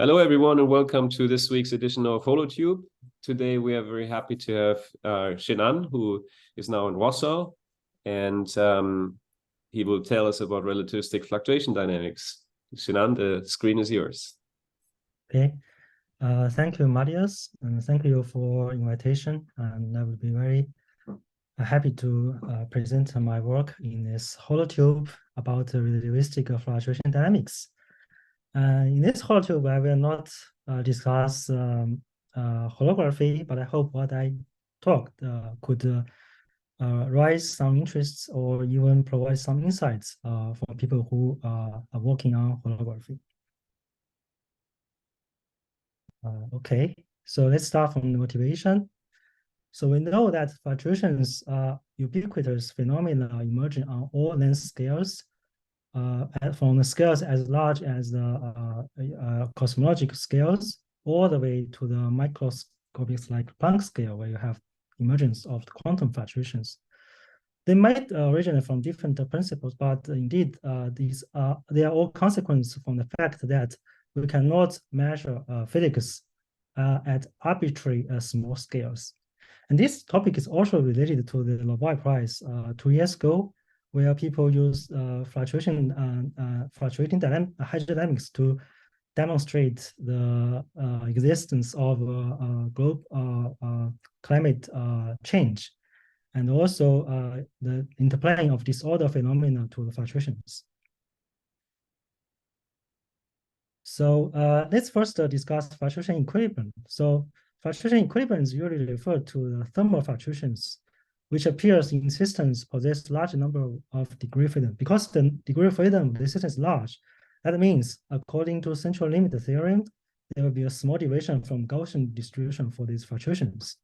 Hello, everyone, and welcome to this week's edition of HoloTube. Today, we are very happy to have Xin An, who is now in Warsaw, and he will tell us about relativistic fluctuation dynamics. Xin An, the screen is yours. Okay. Thank you, Marius, and thank you for invitation. And I will be very happy to present my work in this HoloTube about relativistic fluctuation dynamics. In this HoloTube, I will not discuss holography, but I hope what I talked could raise some interests or even provide some insights for people who are working on holography. Okay, so let's start from the motivation. So we know that fluctuations are ubiquitous phenomena emerging on all length scales, from the scales as large as the cosmological scales, all the way to the microscopic like Planck scale, where you have emergence of the quantum fluctuations. They might originate from different principles, but indeed they are all consequences from the fact that we cannot measure physics at arbitrary small scales. And this topic is also related to the Nobel Prize 2 years ago, where people use fluctuating hydrodynamics to demonstrate the existence of climate change, and also the interplaying of disorder phenomena to the fluctuations. So let's first discuss fluctuation equilibrium. So fluctuation equilibrium is usually referred to the thermal fluctuations, which appears in systems possess large number of degree of freedom. Because the degree of freedom of the system is large, that means, according to central limit theorem, there will be a small deviation from Gaussian distribution for these fluctuations.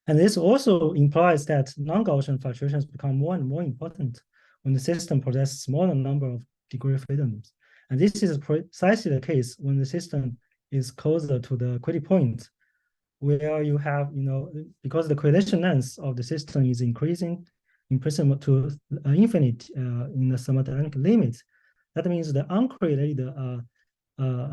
And this also implies that non-Gaussian fluctuations become more and more important when the system possesses smaller number of degree of freedoms. And this is precisely the case when the system is closer to the critical point, where you have, because the correlation length of the system is increasing to infinite in the thermodynamic limit. That means the uncorrelated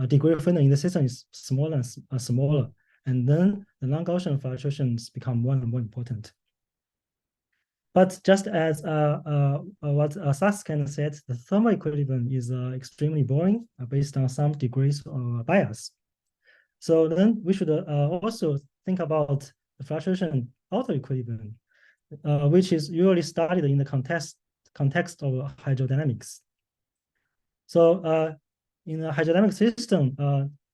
degree of freedom in the system is smaller and smaller. And then the non-Gaussian fluctuations become more and more important. But just as what Saskin said, the thermal equilibrium is extremely boring based on some degrees of bias. So then we should also think about the fluctuation outer equilibrium, which is usually studied in the context of hydrodynamics. So in a hydrodynamic system,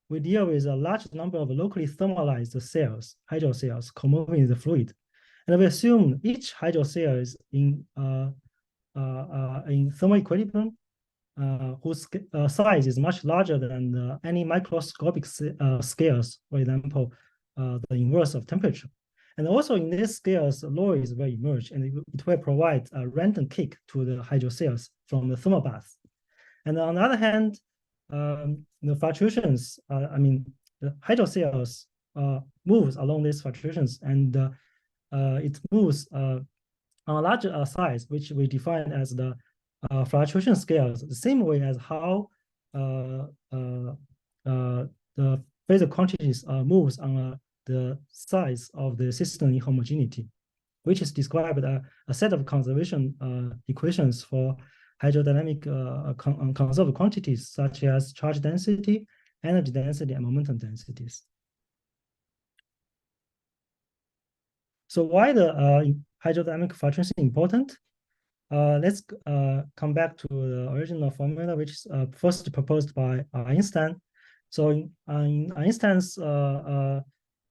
we deal with a large number of locally thermalized cells, hydro cells, co-moving in the fluid. And we assume each hydro cell is in thermal equilibrium, whose size is much larger than any microscopic scales, for example, the inverse of temperature. And also in these scales, Loris will emerge, and it will provide a random kick to the hydro cells from the thermal bath. And on the other hand, the fluctuations, the hydro cells moves along these fluctuations, and it moves on a larger size, which we define as the fluctuation scales, the same way as how the phasor quantities moves on the size of the system inhomogeneity, which is described a set of conservation equations for hydrodynamic conserved quantities, such as charge density, energy density, and momentum densities. So why the hydrodynamic fluctuation is important? Let's come back to the original formula, which is first proposed by Einstein. So in Einstein's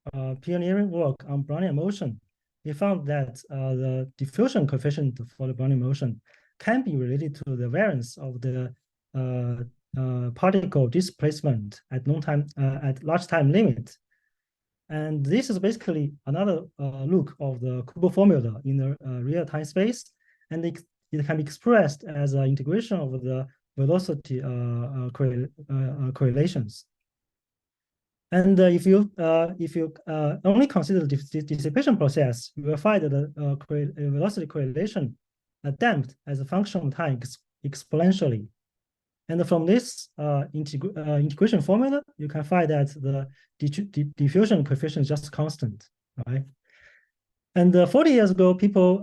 pioneering work on Brownian motion, he found that the diffusion coefficient for the Brownian motion can be related to the variance of the particle displacement at large time limit. And this is basically another look of the Kubo formula in the real time space, and it can be expressed as an integration of the velocity correlations. And if you only consider the dissipation process, you will find that the velocity correlation damped as a function of time exponentially. And from this integration formula, you can find that the diffusion coefficient is just constant, right? And 40 years ago, people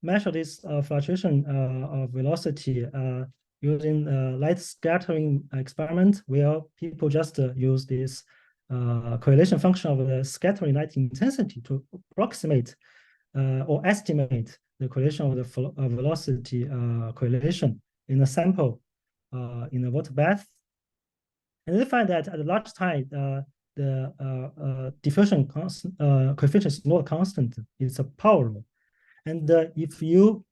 measured this fluctuation of velocity using light scattering experiment, where people just use this correlation function of the scattering light intensity to approximate or estimate the correlation of the velocity correlation in a sample in a water bath. And they find that at a large time, the diffusion coefficient is not constant, it's a power law. And if you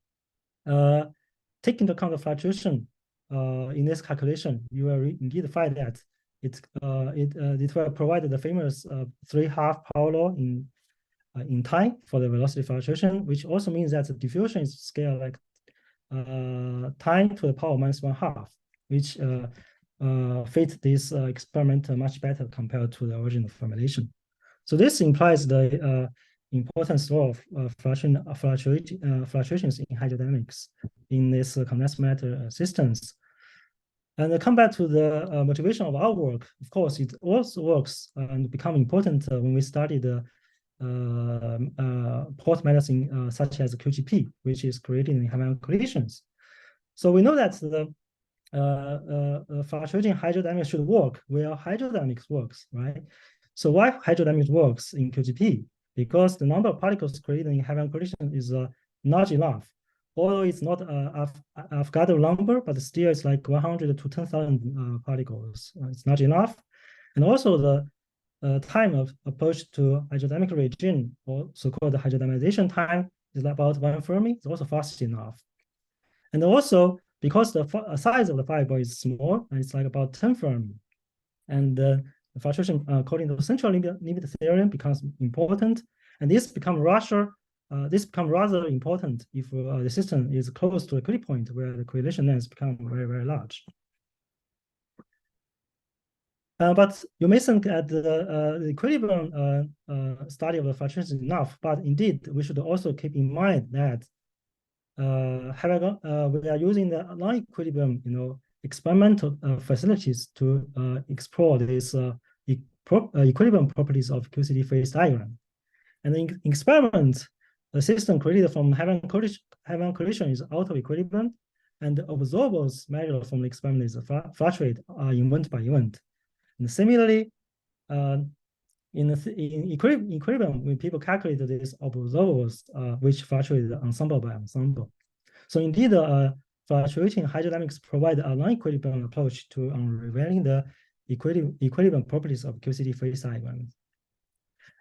take into account the fluctuation in this calculation, you will indeed find that it will provide the famous 3/2 power law in time for the velocity fluctuation, which also means that the diffusion is scale like time to the power -1/2, which fit this experiment much better compared to the original formulation. So this implies the importance of fluctuations in hydrodynamics in this condensed matter systems. And come back to the motivation of our work. Of course, it also works and become important when we study the port medicine such as QGP, which is created in Hammond collisions. So we know that the fluctuating hydrodynamics should work where hydrodynamics works, right? So why hydrodynamics works in QGP? Because the number of particles created in Hammond collision is large enough. Although it's not Avogadro number, but still it's like 100 to 10,000 particles. It's large enough. And also the time of approach to hydrodynamic regime, or so-called hydrodynamization time, is about 1 Fermi. It's also fast enough. And also, because the size of the fiber is small, and it's like about 10 Fermi, and the fluctuation according to the central limit theorem becomes important, and this becomes rather important if the system is close to a critical point where the correlation lengths become very, very large. But you may think that the equilibrium study of the fluctuations is enough, but indeed, we should also keep in mind that we are using the non-equilibrium, experimental facilities to explore these equilibrium properties of QCD phase diagram. And in experiment, the system created from Hammond collision is out of equilibrium, and the observables measured from the experiment is fluctuate event by event. And similarly, in equilibrium, when people calculate these observables, which fluctuate ensemble by ensemble. So indeed, fluctuating hydrodynamics provide a non-equilibrium approach to revealing the equilibrium properties of QCD phase diagrams.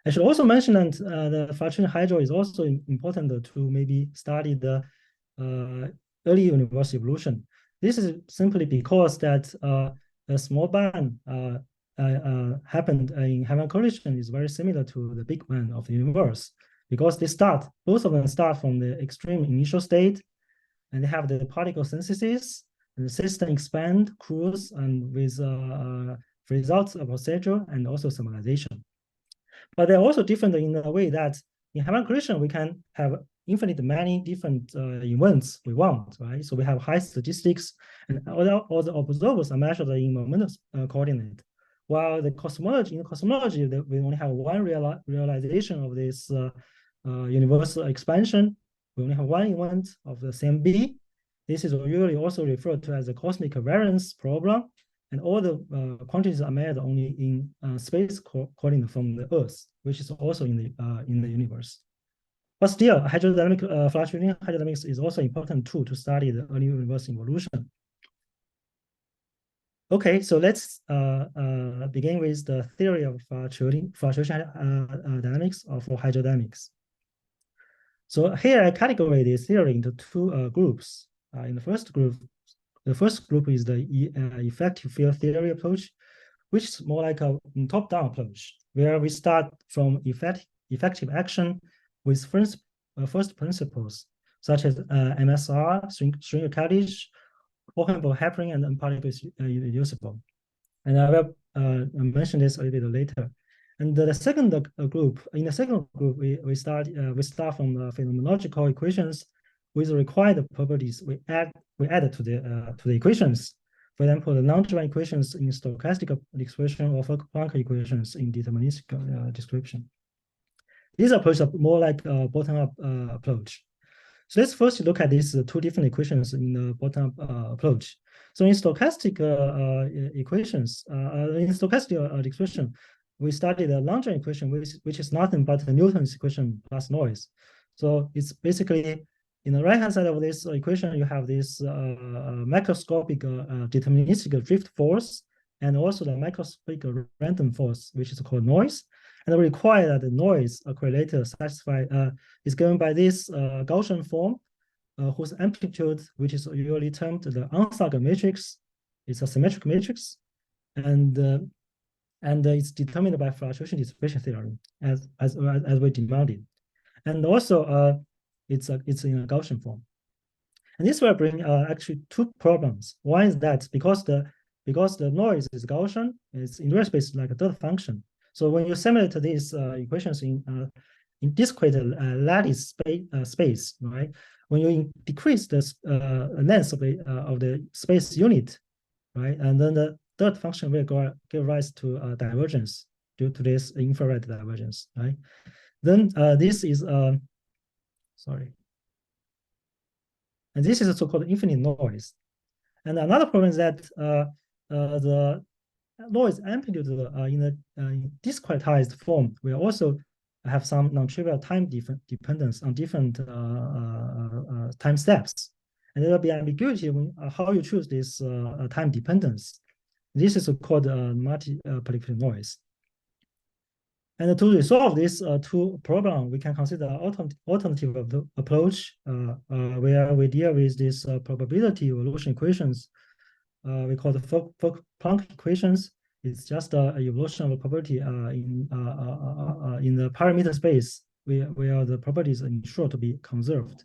I should also mention that the fluctuating hydro is also important to maybe study the early universe evolution. This is simply because that a small bang happened in Hammond collision is very similar to the big bang of the universe, because both of them start from the extreme initial state, and they have the particle synthesis, and the system expand, cruise, and with results of procedure and also summarization. But they're also different in a way that in Hammond collision, we can have infinite many different events we want, right? So we have high statistics, and all the observers are measured in momentum coordinate. While in cosmology, we only have one realization of this universal expansion. We only have one event of the same B. This is usually also referred to as the cosmic covariance problem. And all the quantities are measured only in space coordinate from the Earth, which is also in the universe. But still, fluctuating hydrodynamics is also important tool to study the early universe evolution. Okay, so let's begin with the theory of fluctuation dynamics for hydrodynamics. So here I categorize this theory into two groups. In the first group is the effective field theory approach, which is more like a top-down approach, where we start from effective action with first principles, such as MSR, string carriage, Hohenbach happening, and particle is reducible. And I will mention this a little bit later. And the second group, we start from the phenomenological equations with required properties we add to the equations. for example, the non-trivial equations in stochastic expression or Fock-Planck equations in deterministic description. These approaches are more like a bottom-up approach. So let's first look at these two different equations in the bottom-up approach. So in stochastic equations, in stochastic expression, we studied the Langevin equation, which is nothing but Newton's equation plus noise. So it's basically, in the right-hand side of this equation, you have this macroscopic deterministic drift force, and also the microscopic random force, which is called noise. And we require that the noise correlator is given by this Gaussian form, whose amplitude, which is usually termed the Onsager matrix, is a symmetric matrix, and it's determined by fluctuation dissipation theorem as we demanded, and also it's in a Gaussian form. And this will bring actually two problems. One is that because the noise is Gaussian, it's in real space like a delta function. So when you simulate these equations in discrete lattice space, right? When you decrease the length of the space unit, right, and then the delta function will give rise to divergence due to this infrared divergence, right? Then this is sorry, and this is a so-called infinite noise. And another problem is that the noise amplitude in the discretized form will also have some non-trivial time dependence on different time steps. And there will be ambiguity when how you choose this time dependence. This is called multi-predictive noise. And to resolve this two problems, we can consider alternative approach where we deal with this probability evolution equations. We call the Fock-Planck equations. It's just a evolution of a property in the parameter space where the properties are ensured to be conserved.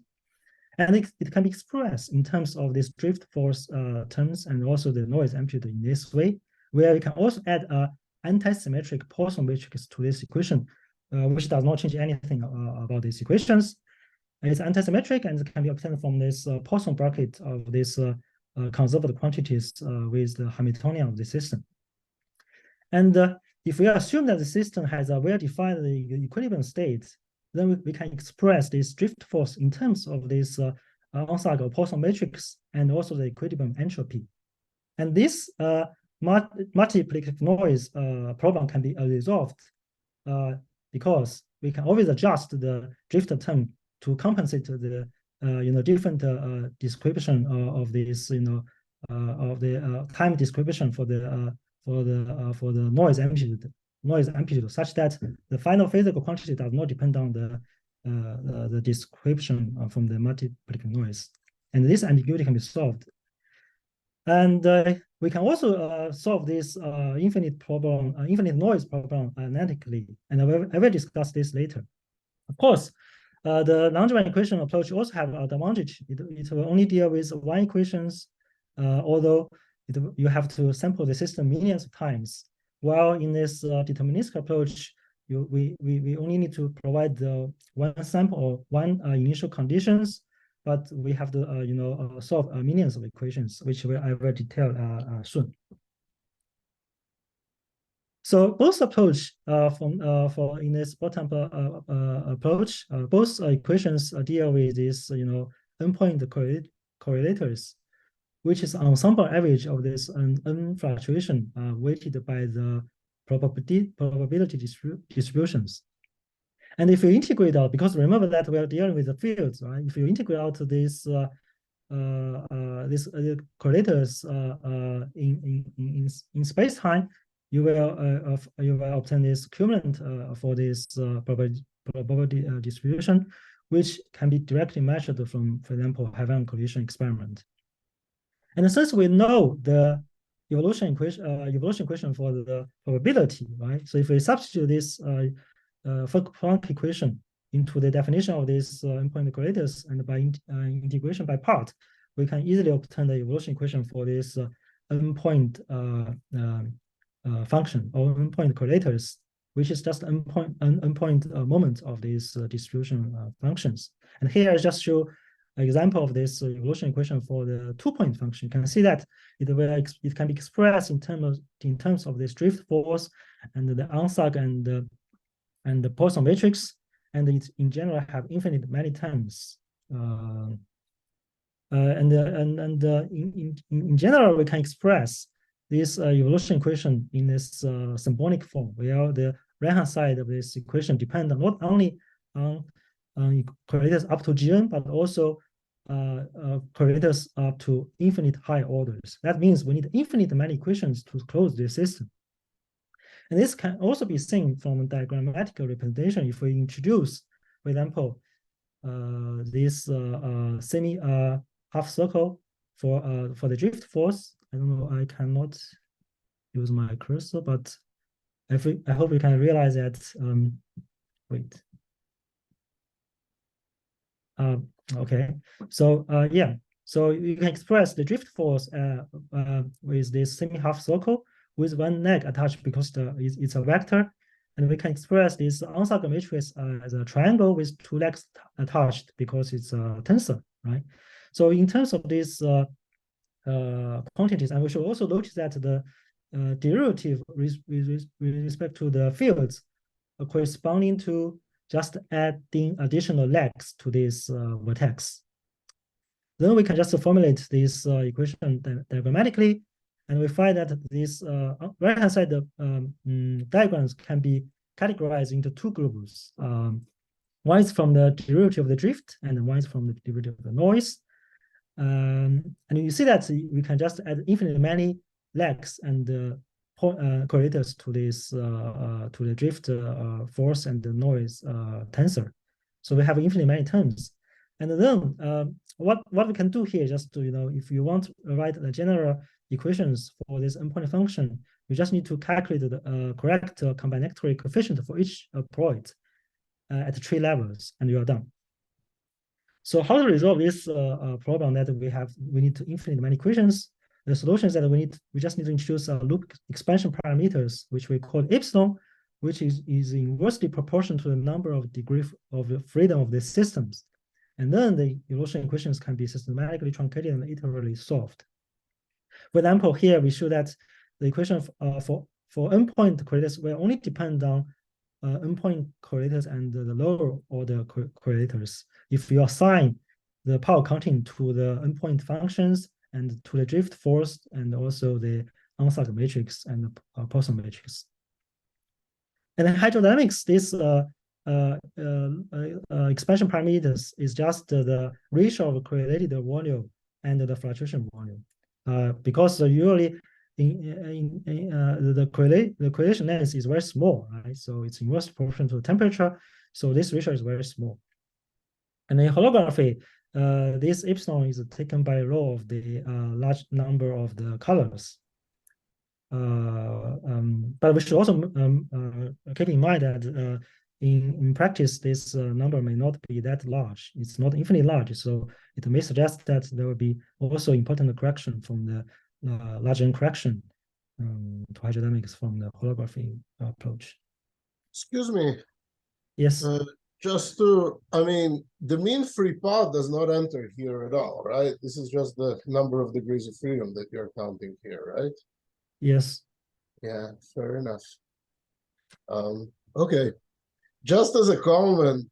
And it can be expressed in terms of this drift force terms and also the noise amplitude in this way, where we can also add a anti-symmetric Poisson matrix to this equation, which does not change anything about these equations. And it's anti-symmetric and it can be obtained from this Poisson bracket of this conserved quantities with the Hamiltonian of the system. And if we assume that the system has a well-defined equilibrium state, then we can express this drift force in terms of this Onsager Poisson matrix and also the equilibrium entropy. And this multiplicative noise problem can be resolved because we can always adjust the drift term to compensate the different description of this of the time description for the noise amplitude, such that the final physical quantity does not depend on the description from the multiplicative noise, and this ambiguity can be solved. And we can also solve this infinite noise problem analytically, and I will discuss this later. Of course, the Langevin equation approach also have an advantage. It will only deal with one equations, although you have to sample the system millions of times. While in this deterministic approach, we only need to provide the one sample or one initial conditions, but we have to solve millions of equations, which I will detail soon. So both approach for in this bottom approach, both equations deal with this endpoint correlators, which is ensemble average of this n fluctuation weighted by the probability distributions. And if you integrate out, because remember that we are dealing with the fields, right? If you integrate out this correlators in space time, you will obtain this cumulative for this probability distribution, which can be directly measured from, for example, Hadron collision experiment. And since we know the evolution equation for the probability, right? So if we substitute this Fock-Planck equation into the definition of this endpoint correlators, and by integration by part, we can easily obtain the evolution equation for this endpoint function or endpoint correlators, which is just endpoint moment of these distribution functions. And here I just show example of this evolution equation for the 2-point function. You can see that it can be expressed in terms of this drift force and the ansatz and the Poisson matrix, and it in general have infinite many terms. In general, we can express this evolution equation in this symbolic form, where the right-hand side of this equation depends not only on correlators up to Gn, but also correlators up to infinite high orders. That means we need infinite many equations to close this system. And this can also be seen from diagrammatical representation if we introduce, for example, this semi half circle for the drift force. I don't know, I cannot use my cursor, but I hope you can realize that. Wait. Okay. So yeah. So you can express the drift force with this semi half circle with one leg attached because it's a vector, and we can express this ansatz matrix as a triangle with two legs attached because it's a tensor, right? So in terms of these quantities, and we should also notice that the derivative with respect to the fields are corresponding to just adding additional legs to this vertex. Then we can just formulate this equation diagrammatically, and we find that this right-hand side diagrams can be categorized into two groups. One is from the derivative of the drift, and one is from the derivative of the noise. And you see that we can just add infinitely many legs and correlators to this to the drift force and the noise tensor. So we have infinitely many terms. And then what we can do here, just to, if you want to write the general equations for this endpoint function, you just need to calculate the correct combinatorial coefficient for each point at 3 levels, and you are done. So how to resolve this problem that we need to infinite many equations? The solution is that we just need to introduce loop expansion parameters, which we call epsilon, which is inversely proportional to the number of degrees of freedom of the systems. And then the evolution equations can be systematically truncated and iteratively solved. For example, here we show that the equation for endpoint correlators will only depend on endpoint correlators and the lower order correlators. If you assign the power counting to the endpoint functions and to the drift force and also the ansatz matrix and the Poisson matrix. And then hydrodynamics, this expansion parameters is just the ratio of correlated volume and the fluctuation volume. Because usually the correlation length is very small, right? So it's inverse proportional to the temperature. So this ratio is very small. And in holography, this epsilon is taken by row of the large number of the colors. But we should also keep in mind that in practice, this number may not be that large. It's not infinitely large, so it may suggest that there will be also important correction from the large N correction to hydrodynamics from the holography approach. Excuse me. Yes. The mean free path does not enter here at all, right? This is just the number of degrees of freedom that you're counting here, right? Yes. Yeah, fair enough. Okay. Just as a comment,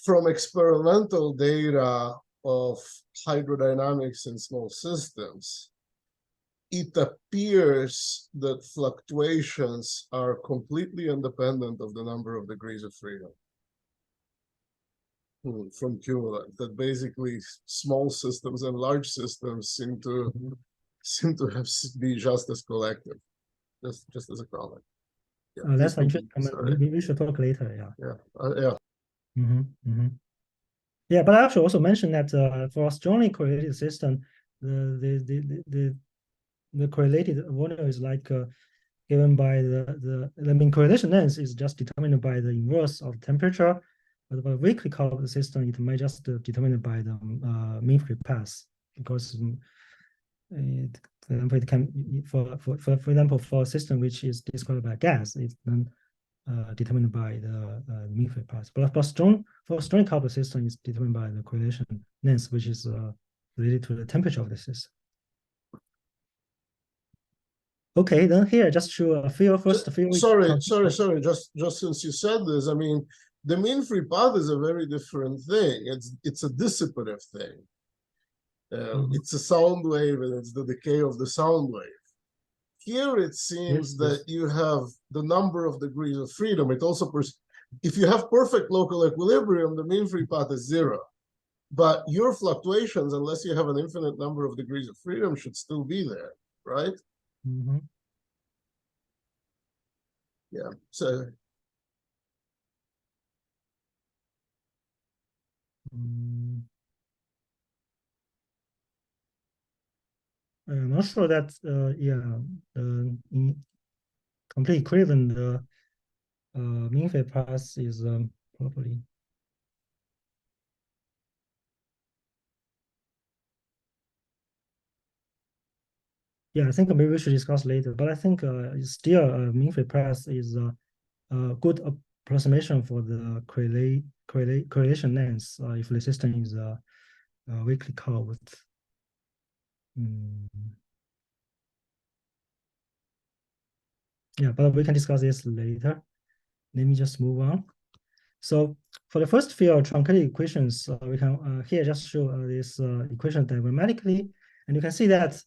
from experimental data of hydrodynamics in small systems, it appears that fluctuations are completely independent of the number of degrees of freedom from cumulant. That basically small systems and large systems seem to be just as collective. Just as a comment. Yeah, that's interesting. We should talk later. Yeah, but I should also mention that for a strongly correlated system, the correlated volume is like given by the correlation length is just determined by the inverse of temperature. But for a weakly coupled system, it may just determined by the mean free path, because for example, it can for example, for a system which is described by gas, determined by the mean free path. But for strong coupled system, is determined by the correlation length, which is related to the temperature of the system. Okay, then here just show a field first. Sorry. Just since you said this, I mean, the mean free path is a very different thing. It's a dissipative thing. It's a sound wave, and it's the decay of the sound wave. Here it seems that you have the number of degrees of freedom. It also, if you have perfect local equilibrium, the mean free path is 0. But your fluctuations, unless you have an infinite number of degrees of freedom, should still be there, right? Mm-hmm. Yeah. So. I'm not sure that in complete equivalent the mean free path is properly. Yeah, I think maybe we should discuss later. But I think it's still mean free path is a good approximation for the correlation length if the system is weakly curved. Yeah, but we can discuss this later. Let me just move on. So for the first field truncated equations, we can here just show this equation diagrammatically, and you can see that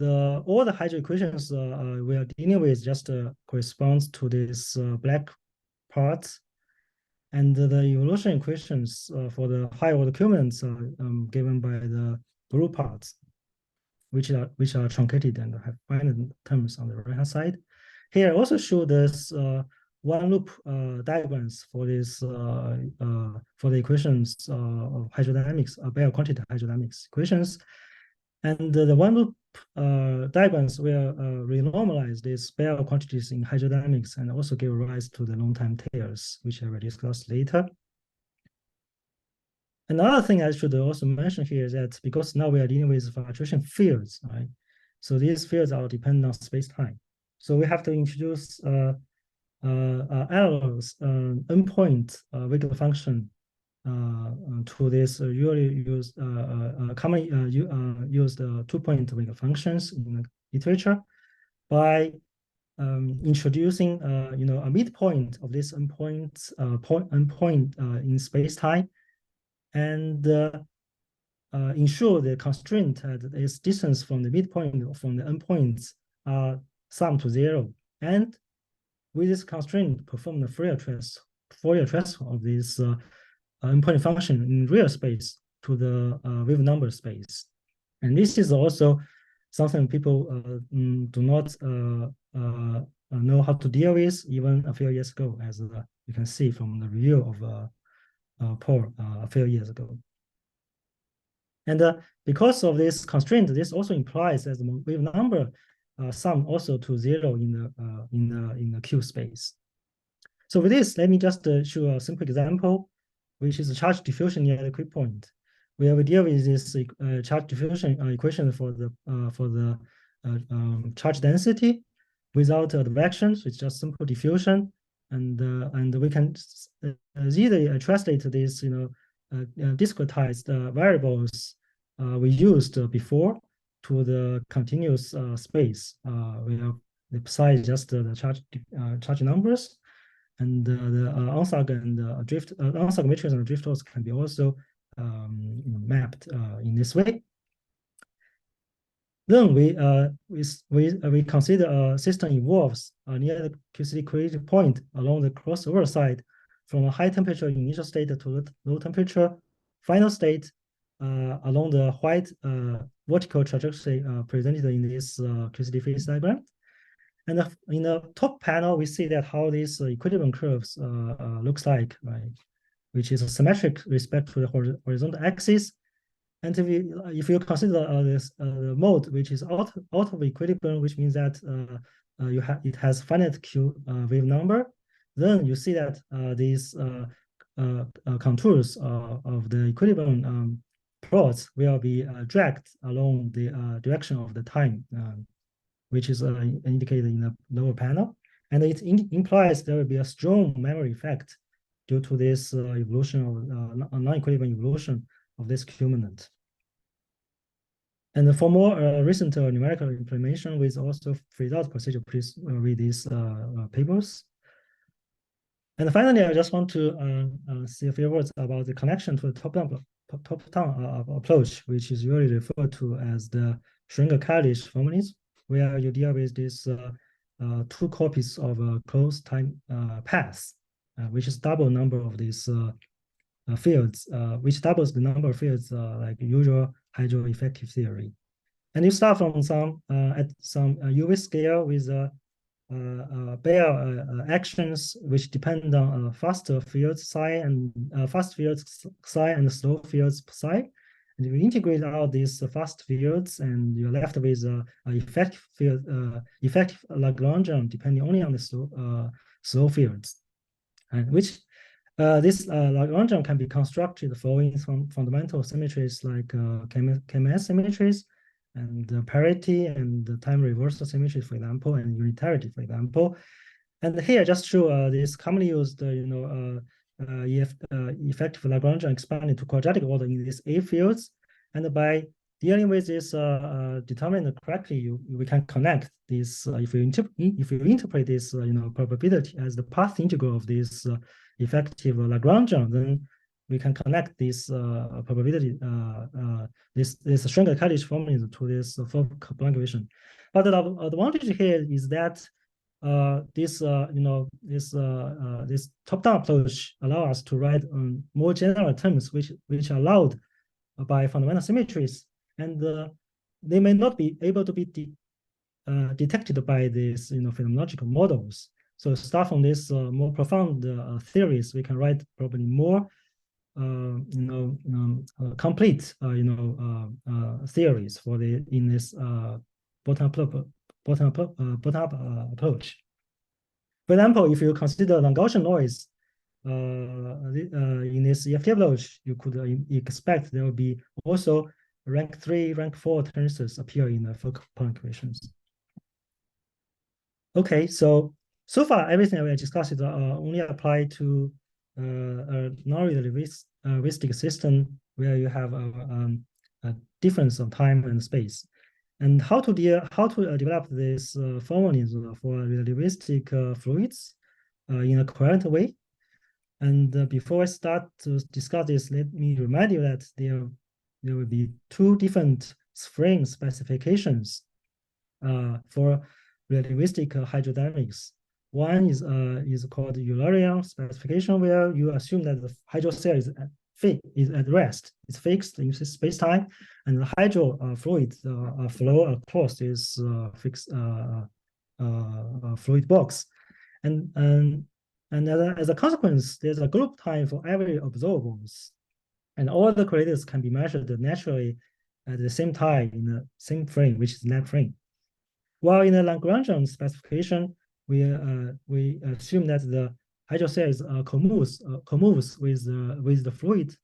all the hydro equations we are dealing with just corresponds to this black part, and the evolution equations for the high order cumulants are given by the blue parts, which are truncated and have finite terms on the right hand side. Here I also show this one loop diagrams for this for the equations of hydrodynamics, Bayer quantity hydrodynamics equations, and the one loop diagrams will renormalize these Bayer quantities in hydrodynamics and also give rise to the long time tails, which I will discuss later. Another thing I should also mention here is that because now we are dealing with fluctuation fields, right? So these fields are dependent on space-time. So we have to introduce analogous endpoint Wiggler function to this usually used commonly used 2-point Wiggler functions in the literature by introducing a midpoint of this endpoint in space-time, and ensure the constraint that its distance from the midpoint from the endpoints are sum to 0, and with this constraint perform the Fourier transform of this endpoint function in real space to the wave number space. And this is also something people do not know how to deal with even a few years ago, as you can see from the review of Paul a few years ago. And because of this constraint, this also implies that the wave number sum also to 0 in the Q space. So with this, let me just show a simple example, which is a charge diffusion near the quick point, where we deal with this charge diffusion equation for the charge density without advections. It's just simple diffusion, and we can easily translate these discretized variables we used before to the continuous space where the psi is just the charge numbers, and the Onsag and drift Onsag matrix and drifters can be also mapped in this way. Then we consider a system evolves near the QCD creative point along the crossover side from a high temperature initial state to the low temperature final state along the white vertical trajectory presented in this QCD phase diagram. And in the top panel, we see that how these equilibrium curves looks like, right? Which is symmetric respect to the horizontal axis. And if you consider this mode, which is out of equilibrium, which means that it has finite Q wave number, then you see that these contours of the equilibrium plots will be dragged along the direction of the time, which is indicated in the lower panel. And it implies there will be a strong memory effect due to this evolution of non-equilibrium evolution of this culminant. And for more recent numerical implementation with also phased-out procedure, please read these papers. And finally, I just want to say a few words about the connection to the top-down approach, which is usually referred to as the Schwinger-Kalisch formalism, where you deal with this two copies of a closed time path, which is double number of these fields, which doubles the number of fields like usual hydroeffective theory. And you start from some at some UV scale with Bayer actions which depend on faster fields psi and fast fields psi and slow fields psi. And you integrate out these fast fields, and you're left with effective field, effective Lagrangian depending only on the slow fields, and which this Lagrangian can be constructed following some fundamental symmetries like KMS symmetries and parity and the time reversal symmetry, for example, and unitarity, for example. And here I just show this commonly used, effective Lagrangian expanded to quadratic order in these A fields. And by dealing with this determinant correctly, we can connect this. If you interpret this, probability as the path integral of this effective Lagrangian, then we can connect this probability, this Schwinger-Kalisch formalism to this Fock-Planck equation. But the advantage here is that this top-down approach allows us to write more general terms, which are allowed by fundamental symmetries, and they may not be able to be detected by these phenomenological models. So start from this more profound theories, we can write probably more complete theories for in this bottom-up approach. For example, if you consider non-Gaussian noise in this EFT approach, you could expect there will be also rank 3, rank 4 tensors appear in the Fock-Planck equations. Okay, so far everything we discussed only apply to a non-relativistic system where you have a difference of time and space. And how to develop this formalism for relativistic fluids in a coherent way. And before I start to discuss this, let me remind you that there will be two different frame specifications for relativistic hydrodynamics. One is called Eulerian specification, where you assume that the hydro cell is at rest, it's fixed in space-time, and the hydro fluid flow across this fixed fluid box. And as a consequence, there's a group time for every observables, and all the correlates can be measured naturally at the same time in the same frame, which is net frame. While in the Lagrangian specification, we assume that the hydro cell is commoves with the fluid,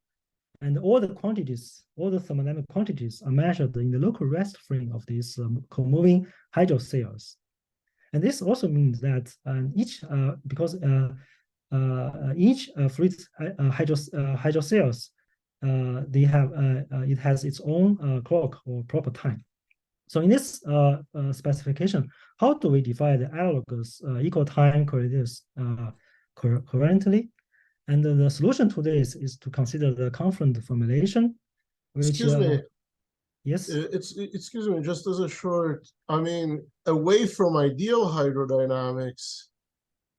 and all the quantities, all the thermodynamic quantities are measured in the local rest frame of these co-moving hydro cells. And this also means that each fluid hydro cells, they have it has its own clock or proper time. So in this specification, how do we define the analogous equal time correlates coherently? And the solution to this is to consider the confluent formulation. Which, excuse me. Yes. Excuse me. Just as a short, away from ideal hydrodynamics,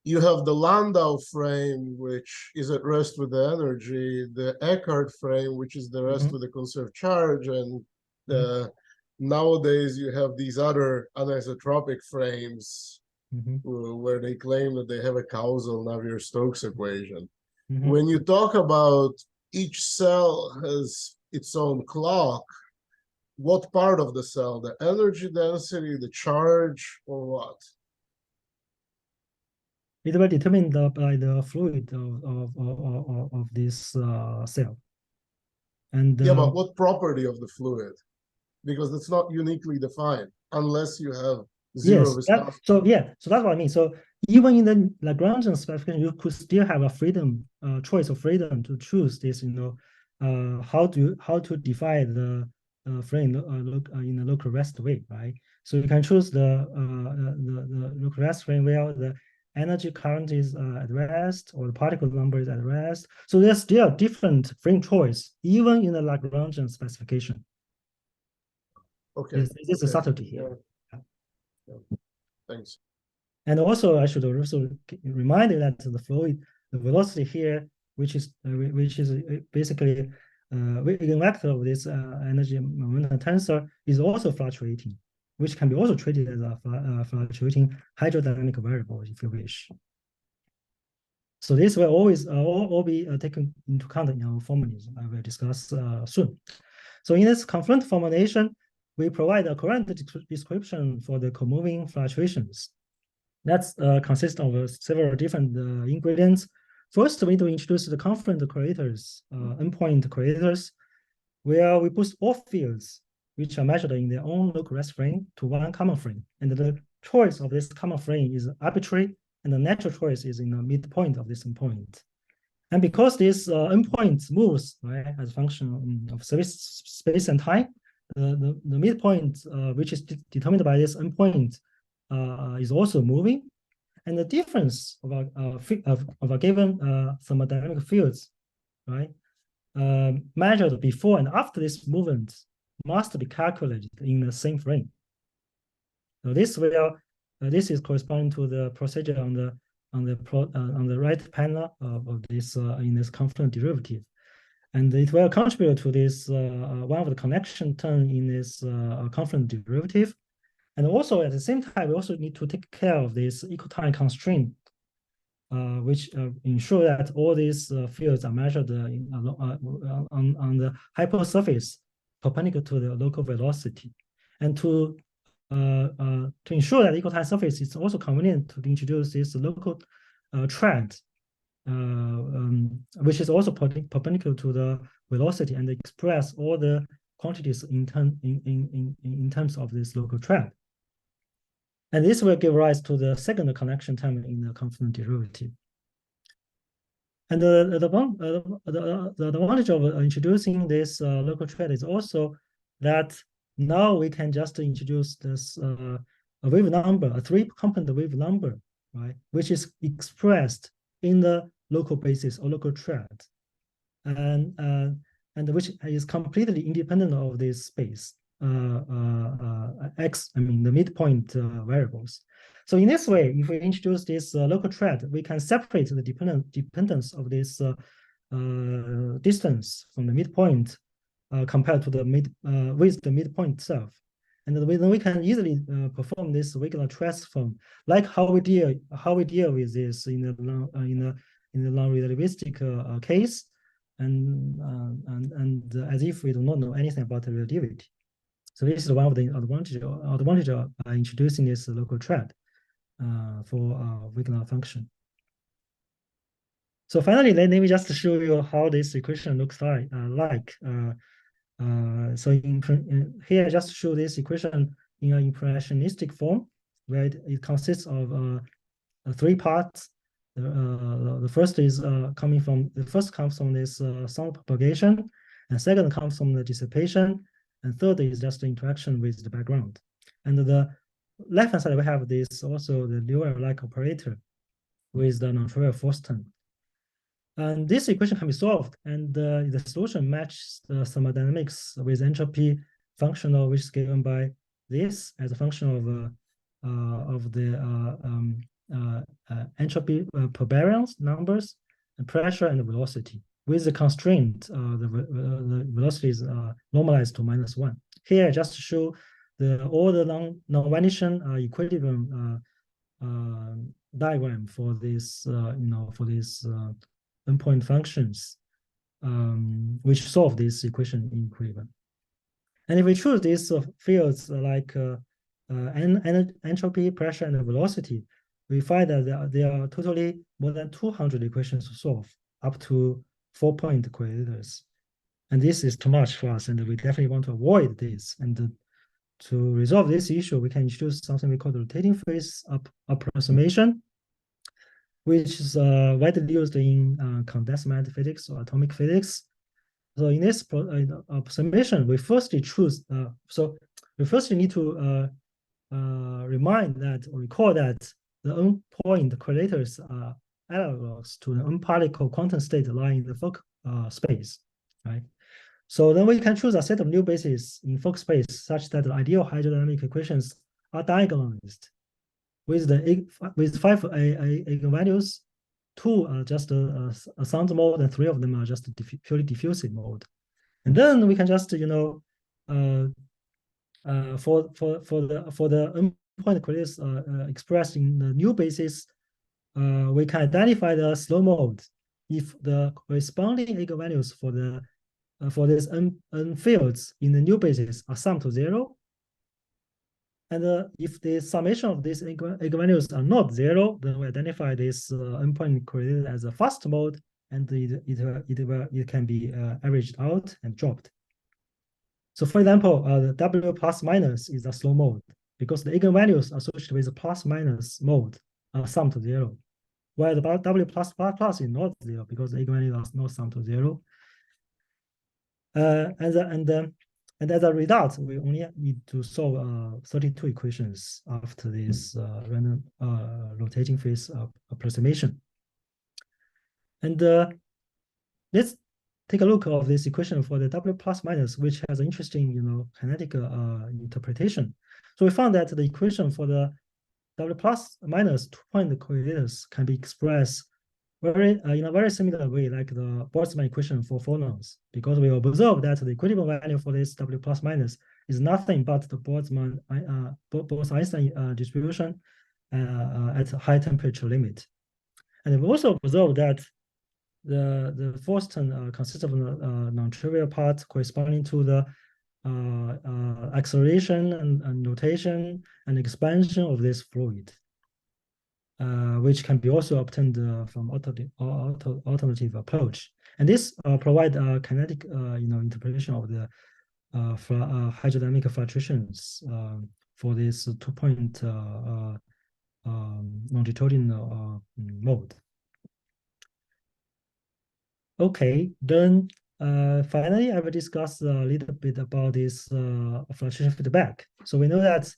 you have the Landau frame, which is at rest with the energy, the Eckert frame, which is the rest with the conserved charge, and nowadays you have these other anisotropic frames where they claim that they have a causal Navier-Stokes equation. When you talk about each cell has its own clock, what part of the cell? The energy density, the charge, or what? It will be determined by the fluid of this cell. And yeah, but what property of the fluid? Because it's not uniquely defined unless you have zero viscosity. So that's what I mean. So even in the Lagrangian specification, you could still have a freedom, choice of freedom to choose this, how to define the frame in a local rest way, right? So you can choose the local rest frame where the energy current is at rest or the particle number is at rest. So there's still a different frame choice, even in the Lagrangian specification. Okay. This is a subtlety here. Yeah. Thanks. And also, I should also remind you that the velocity here, which is basically eigenvector of this energy momentum tensor, is also fluctuating, which can be also treated as a fluctuating hydrodynamic variable, if you wish. So this will always all be taken into account in our formalism. I will discuss soon. So in this confluent formulation, we provide a current description for the comoving fluctuations. That consists of several different ingredients. First, we need to introduce the confluent correlators, endpoint correlators, where we boost all fields which are measured in their own local rest frame to one common frame. And the choice of this common frame is arbitrary, and the natural choice is in the midpoint of this endpoint. And because this endpoint moves, right, as a function of space and time, the midpoint, which is determined by this endpoint, is also moving, and the difference of a given thermodynamic fields, right, measured before and after this movement must be calculated in the same frame. So this is corresponding to the procedure on the right panel of this in this confluent derivative, and it will contribute to this one of the connection term in this confluent derivative. And also at the same time, we also need to take care of this equal time constraint, which ensure that all these fields are measured on the hypersurface perpendicular to the local velocity. And to ensure that equal time surface is also convenient to introduce this local trend, which is also perpendicular to the velocity and express all the quantities in terms of this local trend. And this will give rise to the second connection term in the confluent derivative. And the advantage of introducing this local trend is also that now we can just introduce this a wave number, a three-component wave number, right, which is expressed in the local basis or local trend, and which is completely independent of this space. The midpoint variables. So in this way, if we introduce this local trend, we can separate the dependence of this distance from the midpoint compared to the with the midpoint itself, and then we can easily perform this regular transform, like how we deal with this in the non-relativistic case, and as if we do not know anything about the relativity. So this is one of the advantage of introducing this local trend for Wigner function. So finally, let me just show you how this equation looks like. So here, I just show this equation in an impressionistic form, where it consists of three parts. The first is comes from this sound propagation, and second comes from the dissipation, and third is just the interaction with the background. And the left-hand side, we have this also the Liouville-like operator with the non-trivial force term. And this equation can be solved, and the solution matches the thermodynamics with entropy functional, which is given by this as a function of the entropy per baryons numbers, and pressure and velocity. With the constraint, the velocity is normalized to -1. Here, I just show all the non-vanishing equilibrium diagram for this, for these endpoint functions, which solve this equation in equilibrium. And if we choose these fields like entropy, pressure, and velocity, we find that there are totally more than 200 equations to solve, up to 4-point correlators. And this is too much for us, and we definitely want to avoid this. And to resolve this issue, we can introduce something we call the rotating phase approximation, which is widely used in condensed matter physics or atomic physics. So in this approximation, we firstly choose. So we firstly need to recall that the n-point correlators are analogs to the n-particle quantum state lying in the Fock space, right? So then we can choose a set of new bases in Fock space such that the ideal hydrodynamic equations are diagonalized with five eigenvalues. 2 are just a sound mode, and 3 of them are just purely diffusive mode. And then we can just for the n-point correlates expressed in the new basis, we can identify the slow mode if the corresponding eigenvalues for these n fields in the new basis are summed to 0. And if the summation of these eigenvalues are not 0, then we identify this n-point correlated as a fast mode, and it can be averaged out and dropped. So for example, the W plus minus is a slow mode because the eigenvalues associated with the plus minus mode are summed to 0, while the W plus plus is not 0 because the eigenvalues are not summed to 0. And as a result, we only need to solve 32 equations after this random rotating phase approximation. And let's take a look at this equation for the W plus minus, which has an interesting, kinetic interpretation. So we found that the equation for the W plus minus 2-point correlators can be expressed in a very similar way like the Boltzmann equation for phonons, because we observe that the equilibrium value for this W plus minus is nothing but the Bose-Einstein distribution at a high temperature limit. And we also observe that the Forthcoming consists of a non-trivial part corresponding to the acceleration and rotation and expansion of this fluid. Which can be also obtained from alternative approach, and this provide a kinetic, interpretation of the hydrodynamic fluctuations for this 2-point longitudinal mode. Okay, then finally, I will discuss a little bit about this fluctuation feedback. So we know that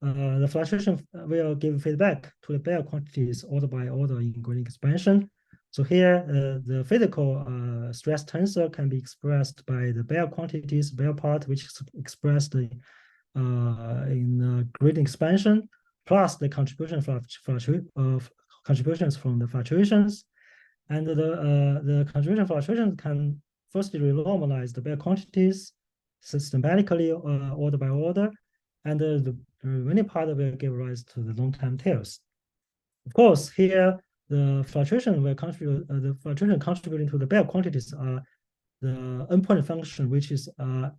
the fluctuation will give feedback to the Bayer quantities order by order in gradient expansion. So here, the physical stress tensor can be expressed by the Bayer quantities, Bayer part, which is expressed in gradient expansion, plus the contributions from the fluctuations. And the contribution fluctuations can firstly renormalize the Bayer quantities systematically order by order, and the remaining part will give rise to the long-time tails. Of course, here the fluctuation will contribute. The fluctuation contributing to the Bayer quantities are the n-point function, which is the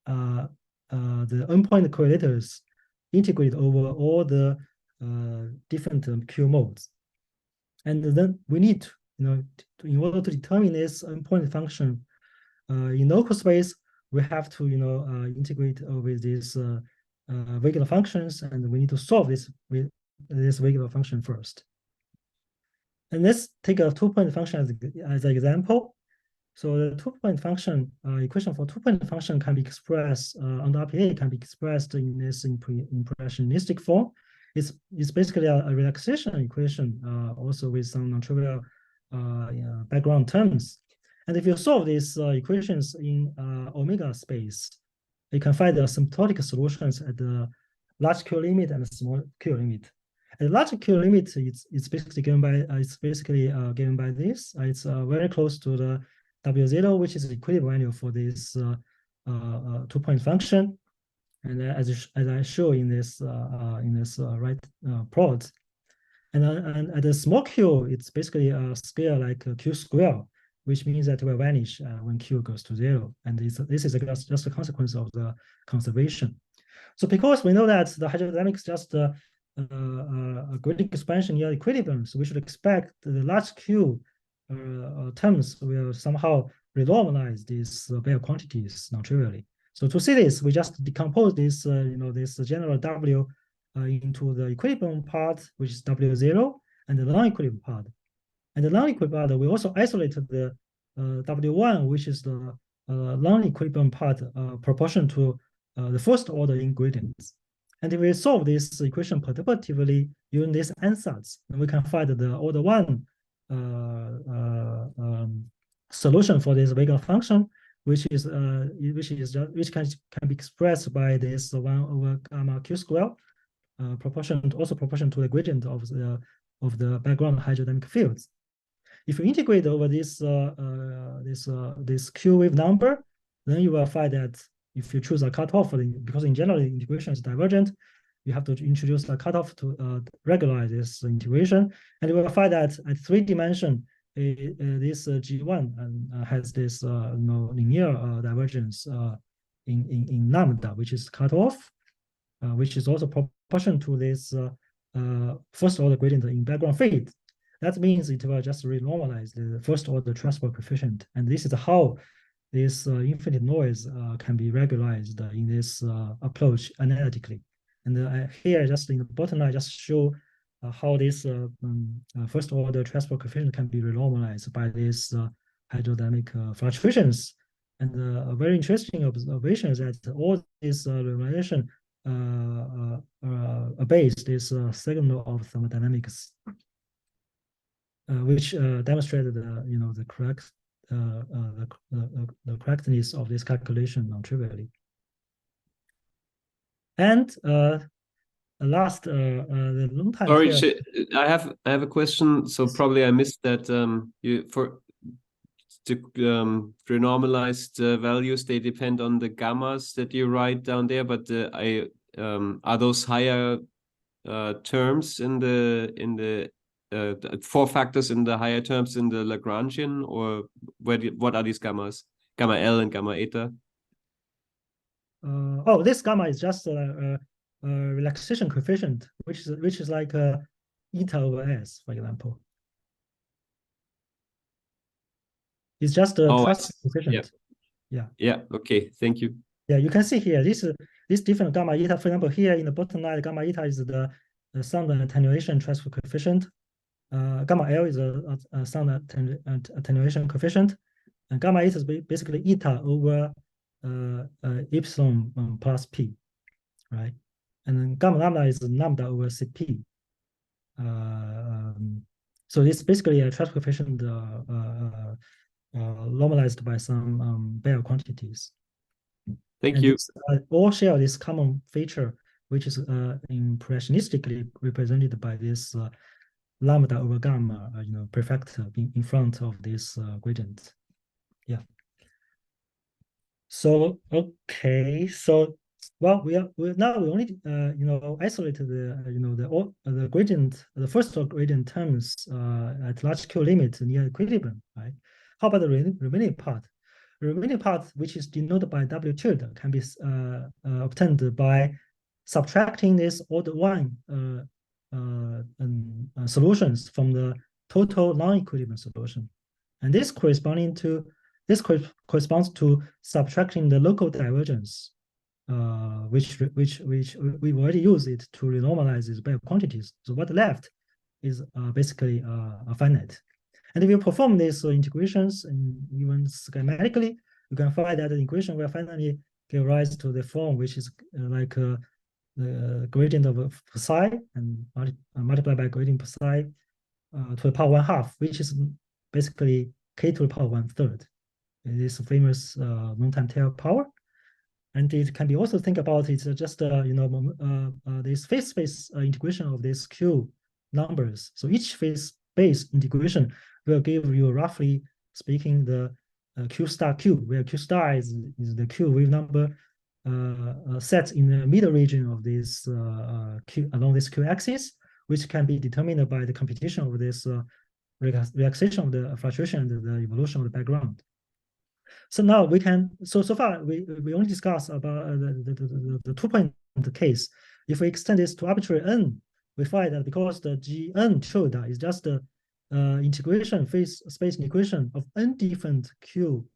n-point correlators integrated over all the different Q modes. And then we need, in order to determine this n-point function in local space, we have to, integrate with these regular functions, and we need to solve this with this regular function first. And let's take a 2-point function as an example. So the 2-point function equation for 2-point function can be expressed under RPA, can be expressed in this impressionistic form. It's basically a relaxation equation, also with some non-trivial background terms. And if you solve these equations in omega space, you can find the asymptotic solutions at the large Q limit and the small Q limit. At the large Q limit, it's basically given by given by this. It's very close to the W0, which is the equilibrium value for this 2-point function. And as I show in this right plot, and at the small Q, it's basically a scale like Q square, which means that it will vanish when Q goes to 0. And this is just a consequence of the conservation. So because we know that the hydrodynamics just a gradient expansion near equilibrium, so we should expect the large Q terms will somehow renormalize these Bayer quantities non-trivially. So to see this, we just decompose this, this general W into the equilibrium part, which is W0, and the non-equilibrium part, And the non-equilibrium part, we also isolated the W1, which is the non-equilibrium part proportion to the first order ingredients. And if we solve this equation perturbatively using this ansatz, then we can find the order 1 solution for this Vega function, which can be expressed by this 1 over gamma q square, proportion to the gradient of the background hydrodynamic fields. If you integrate over this Q wave number, then you will find that if you choose a cutoff, because in general the integration is divergent, you have to introduce a cutoff to regularize this integration, and you will find that at 3 dimension, this G1 has this linear divergence in lambda, which is cutoff, which is also proportional to this first order gradient in background field. That means it will just renormalize the first order transport coefficient. And this is how this infinite noise can be regularized in this approach analytically. And here, just in the bottom, I just show how this first order transport coefficient can be renormalized by these hydrodynamic fluctuations. And a very interesting observation is that all this renormalization obeys this signal of thermodynamics, which demonstrated the correctness of this calculation non-trivially. And last, the long time. Sorry, I have a question. So probably I missed that. For the renormalized values, they depend on the gammas that you write down there. But are those higher terms in the 4 factors in the higher terms in the Lagrangian, or what are these gammas? Gamma L and gamma eta? This gamma is just a relaxation coefficient, which is like eta over s, for example. It's just a trust coefficient. Yeah. Okay. Thank you. Yeah, you can see here this different gamma eta. For example, here in the bottom line, gamma eta is the sound attenuation transfer coefficient. Gamma L is a sound attenuation coefficient, and gamma eta is basically eta over epsilon plus p, right? And then gamma lambda is lambda over Cp. So it's basically a transfer coefficient normalized by some Bayer quantities. Thank you. All share this common feature, which is impressionistically represented by this lambda over gamma, prefactor in front of this gradient. Yeah. So okay, so well, we only isolated the gradient, the first gradient terms at large Q limit near equilibrium, right? How about the remaining part? The remaining part, which is denoted by W tilde, can be obtained by subtracting this order 1 solutions from the total non-equilibrium solution, and this corresponds to subtracting the local divergence, which we've already used it to renormalize these Bayer quantities. So what left is basically a finite. And if you perform these integrations, and even schematically, you can find that the integration will finally give rise to the form which is like the gradient of psi and multiplied by gradient psi to the power 1/2, which is basically k to the power 1/3. This famous non-time tail power. And it can be also think about it's just this phase space integration of these Q numbers. So each phase space integration will give you, roughly speaking, the Q star Q, where Q star is the Q wave number set in the middle region of this Q along this Q axis, which can be determined by the computation of this relaxation of the fluctuation and the evolution of the background. So now we can, so far we only discussed about the 2-point case. If we extend this to arbitrary n, we find that because the Gn tilde is just the integration phase space integration of n different Q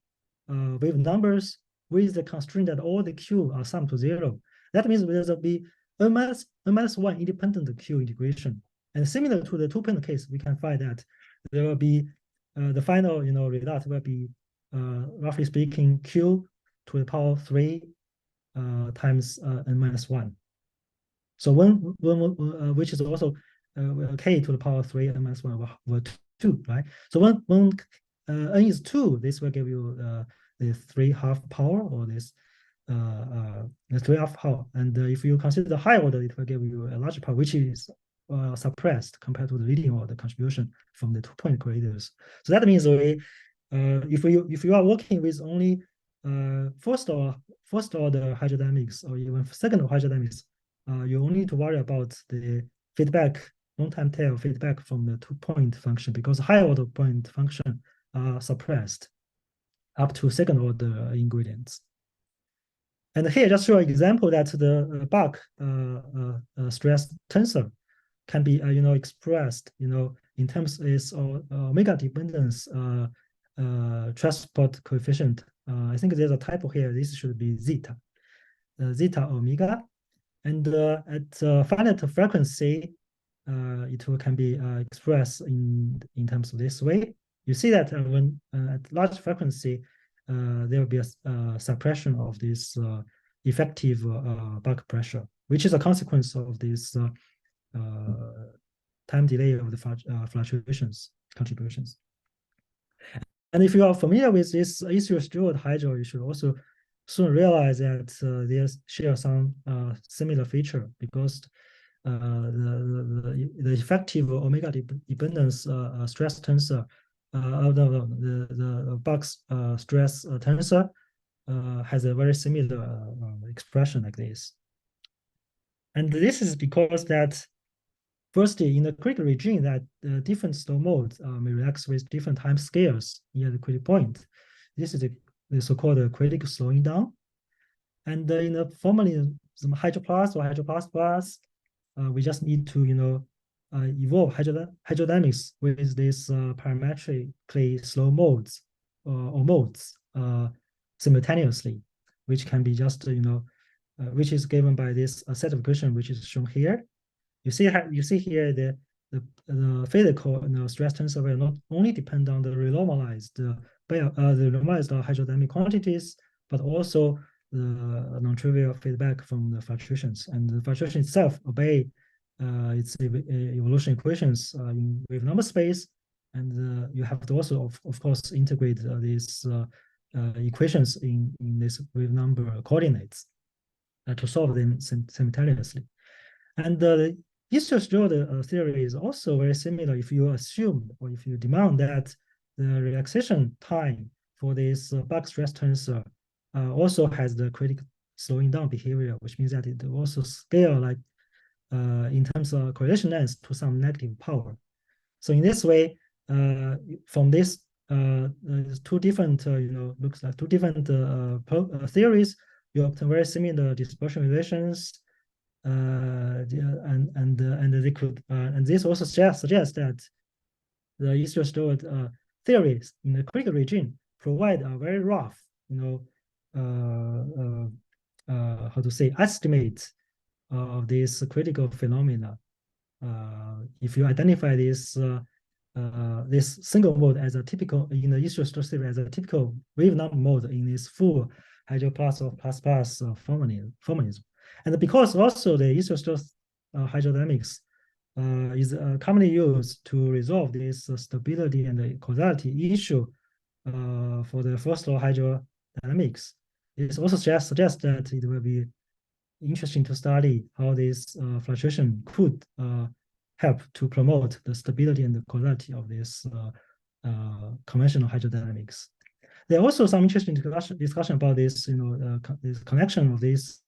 wave numbers with the constraint that all the Q are summed to 0. That means there will be n minus 1 independent Q integration. And similar to the 2-point case, we can find that there will be the final result will be roughly speaking Q to the power 3 times n-1. So which is also K to the power 3 n-1 over 2, right? So when n is 2, this will give you the 3½ power, or this the 3½ power. And if you consider the high order, it will give you a larger power, which is suppressed compared to the leading order contribution from the 2-point correlators. So that means if you are working with only first order hydrodynamics, or even second order hydrodynamics, you only need to worry about the feedback, long-time tail feedback from the 2-point function, because higher order point function are suppressed up to second order ingredients. And here, just show an example that the Bach stress tensor can be expressed in terms of its omega dependence transport coefficient. I think there's a typo here. This should be zeta omega. And at finite frequency, it can be expressed in terms of this way. You see that when at large frequency, there will be a suppression of this effective Bach pressure, which is a consequence of this time delay of the fluctuations contributions. And if you are familiar with this issue-stirred hydro, you should also soon realize that they share some similar feature, because the effective omega dependence stress tensor, the Bach stress tensor has a very similar expression like this. And this is because that, firstly, in the critical regime, that different slow modes may relax with different time scales near the critical point. This is the so-called critical slowing down. And in the formalism hydro plus or hydro plus plus, we just need to evolve hydrodynamics with these parametrically slow modes or modes simultaneously, which can be just which is given by this set of equations, which is shown here. You see here the physical stress tensor will not only depend on the renormalized hydrodynamic quantities, but also the non-trivial feedback from the fluctuations. And the fluctuation itself obey its evolution equations in wave number space. And you have to also, of course, integrate these equations in this wave number coordinates to solve them simultaneously. And the issue-stirred theory is also very similar if you assume, or if you demand, that the relaxation time for this Bach stress tensor also has the critical slowing down behavior, which means that it will also scale like in terms of correlation length to some negative power. So in this way, from this two different looks like two different theories, you obtain very similar dispersion relations, and they could and this also suggests that the issue-stirred theories in the critical regime provide a very rough how to say estimate of this critical phenomena. If you identify this this single mode as a typical in the issue-stirred theory as a typical wave number mode in this full hydro plus or plus plus formalism. And because also the issue-stirred hydrodynamics is commonly used to resolve this stability and the causality issue for the first law hydrodynamics, it also suggests that it will be interesting to study how this fluctuation could help to promote the stability and the causality of this conventional hydrodynamics. There are also some interesting discussion about this, this connection of this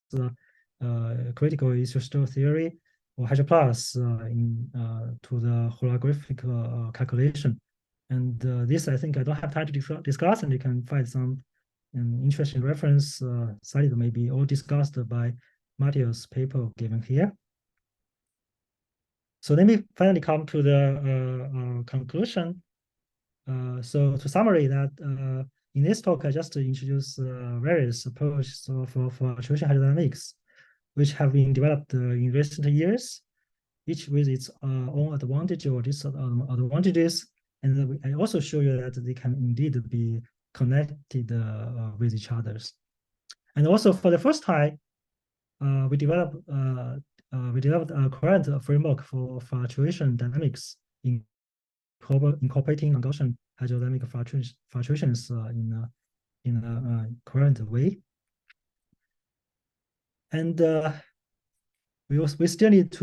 critical issue-stirred theory or hydro plus to the holographic calculation. And this, I think I don't have time to discuss, and you can find some interesting reference cited, maybe all discussed by Matthew's paper given here. So let me finally come to the conclusion. So to summarize that, in this talk, I just introduced various approaches for fluctuation hydrodynamics, which have been developed in recent years, each with its own advantage or disadvantages. And I also show you that they can indeed be connected with each others. And also for the first time, we developed a current framework for fluctuation dynamics incorporating Gaussian hydrodynamic fluctuations in a current way. And we still need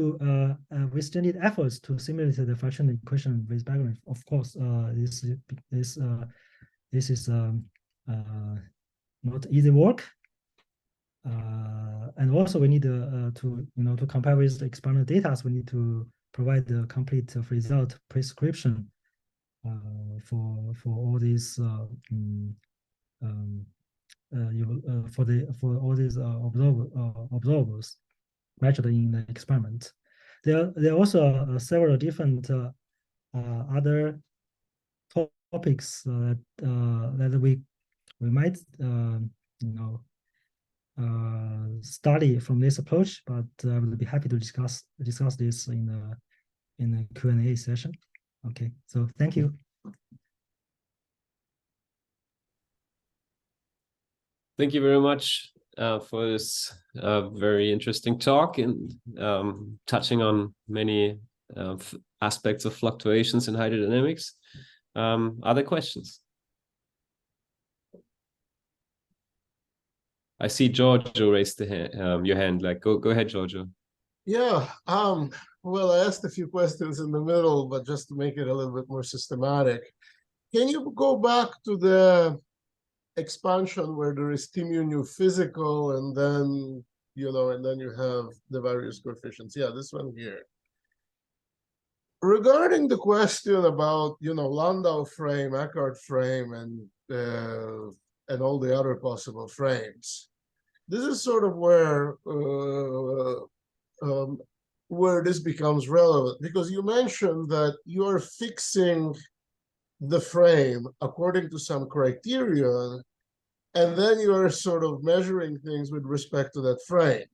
efforts to simulate the fraction equation with background. Of course, this is not easy work. And also we need to compare with the experimental data. So we need to provide the complete result prescription for all these for all these observers measured in the experiment. There are also several different other topics that we might study from this approach, but I will be happy to discuss this in a Q&A session. Okay, so thank you. Thank you very much for this very interesting talk and touching on many aspects of fluctuations in hydrodynamics. Other questions? I see Giorgio raised your hand. Like, go ahead, Giorgio. Yeah. Well, I asked a few questions in the middle, but just to make it a little bit more systematic, can you go back to the expansion where there is T mu nu physical, and then you have the various coefficients? Yeah, this one here. Regarding the question about Landau frame, Eckart frame, and all the other possible frames, this is sort of where this becomes relevant, because you mentioned that you are fixing the frame according to some criterion, and then you are sort of measuring things with respect to that frame.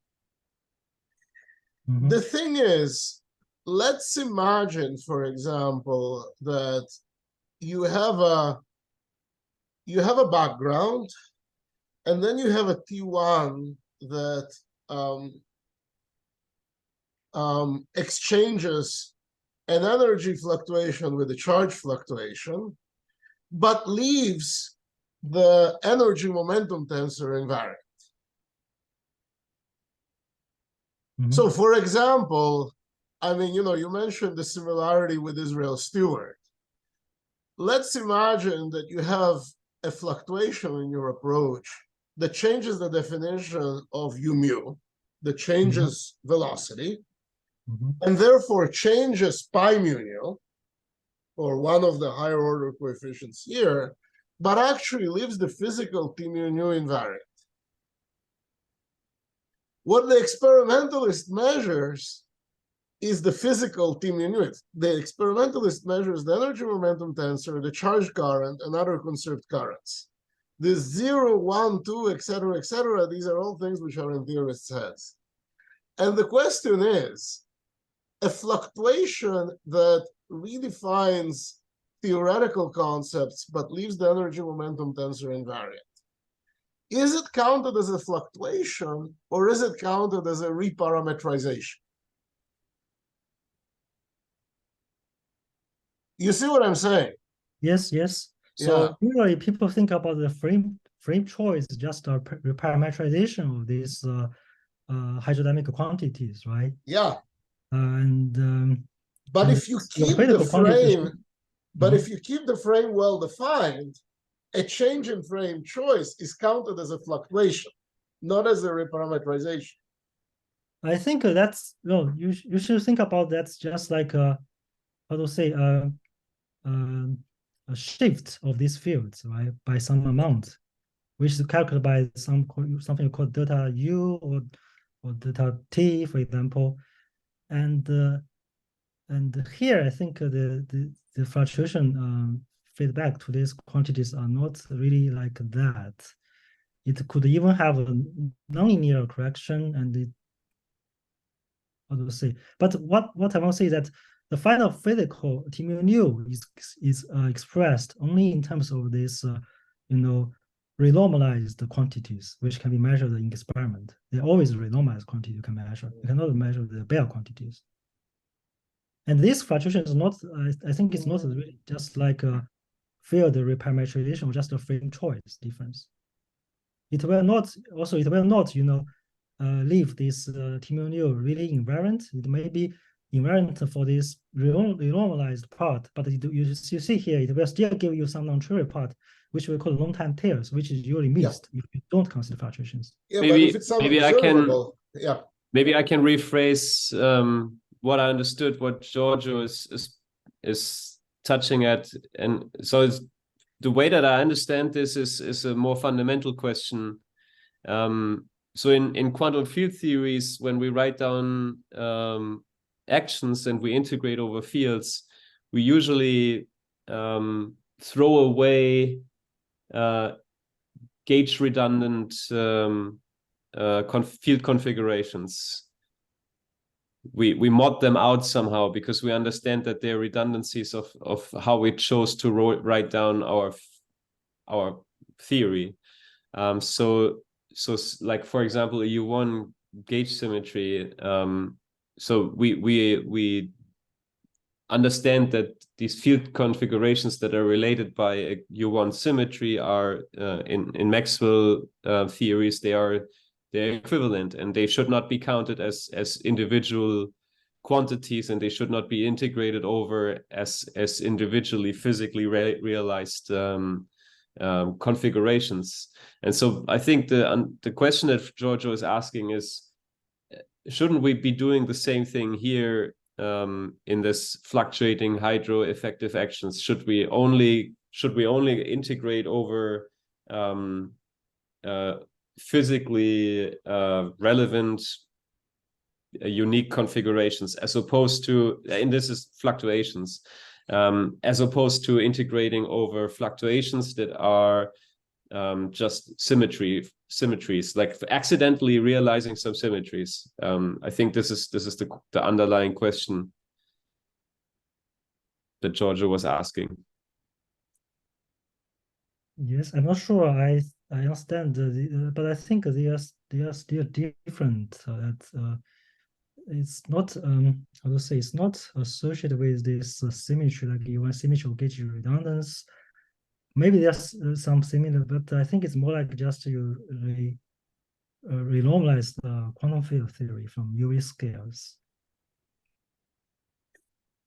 Mm-hmm. The thing is, let's imagine, for example, that you have a background, and then you have a T1 that exchanges an energy fluctuation with a charge fluctuation, but leaves the energy momentum tensor invariant. Mm-hmm. So, for example, you mentioned the similarity with Israel Stewart. Let's imagine that you have a fluctuation in your approach that changes the definition of u mu, that changes mm-hmm. velocity, mm-hmm. and therefore changes pi mu nu, or one of the higher order coefficients here, but actually leaves the physical T mu nu invariant. What the experimentalist measures is the physical T mu nu. The experimentalist measures the energy momentum tensor, the charge current, and other conserved currents. The 0, 1, 2, etc., these are all things which are in theorists' heads. And the question is, a fluctuation that redefines theoretical concepts but leaves the energy momentum tensor invariant, is it counted as a fluctuation, or is it counted as a reparametrization? You see what I'm saying? Yes, yes. So usually people think about the frame choice just a reparametrization of these hydrodynamic quantities, right? Yeah. But if you keep the frame, if you keep the frame well defined, a change in frame choice is counted as a fluctuation, not as a reparametrization. I think that's you should think about that's just like a shift of these fields, right, by some amount, which is calculated by something called delta U or delta T, for example, and here I think the fluctuation feedback to these quantities are not really like that. It could even have a nonlinear correction, and but what I want to say is that the final physical T mu nu is expressed only in terms of this, renormalized quantities, which can be measured in experiment. They're always renormalized quantity you can measure. You cannot measure the bare quantities. And this fluctuation is not, I think it's not really just like a field reparametrization or just a frame choice difference. It will not, leave this T mu nu really invariant. It may be invariant for this renormalized part, but you see here, it will still give you some non-trivial part, which we call long-time tails, which is usually missed if you don't consider fluctuations. Yeah, maybe, but if it's observable, maybe I can rephrase what I understood, what Giorgio is touching at, and so it's, the way that I understand this is a more fundamental question. So in quantum field theories, when we write down actions and we integrate over fields, we usually throw away gauge redundant field configurations. We mod them out somehow because we understand that they're redundancies of how we chose to write down our theory. So like, for example, a U1 gauge symmetry. So we understand that these field configurations that are related by a U1 symmetry are in Maxwell theories, they're equivalent, and they should not be counted as individual quantities, and they should not be integrated over as individually physically realized configurations. And so I think the question that Giorgio is asking is, shouldn't we be doing the same thing here in this fluctuating hydro effective actions? Should we only integrate over physically relevant unique configurations, as opposed to, and this is fluctuations, as opposed to integrating over fluctuations that are just symmetries, like accidentally realizing some symmetries. I think this is the underlying question that Giorgio was asking. Yes, I'm not sure I understand, but I think they are still different. It's not how to say, it's not associated with this symmetry, like U1 symmetry or gauge redundance. Maybe there's some similar, but I think it's more like just you renormalize the quantum field theory from UV scales.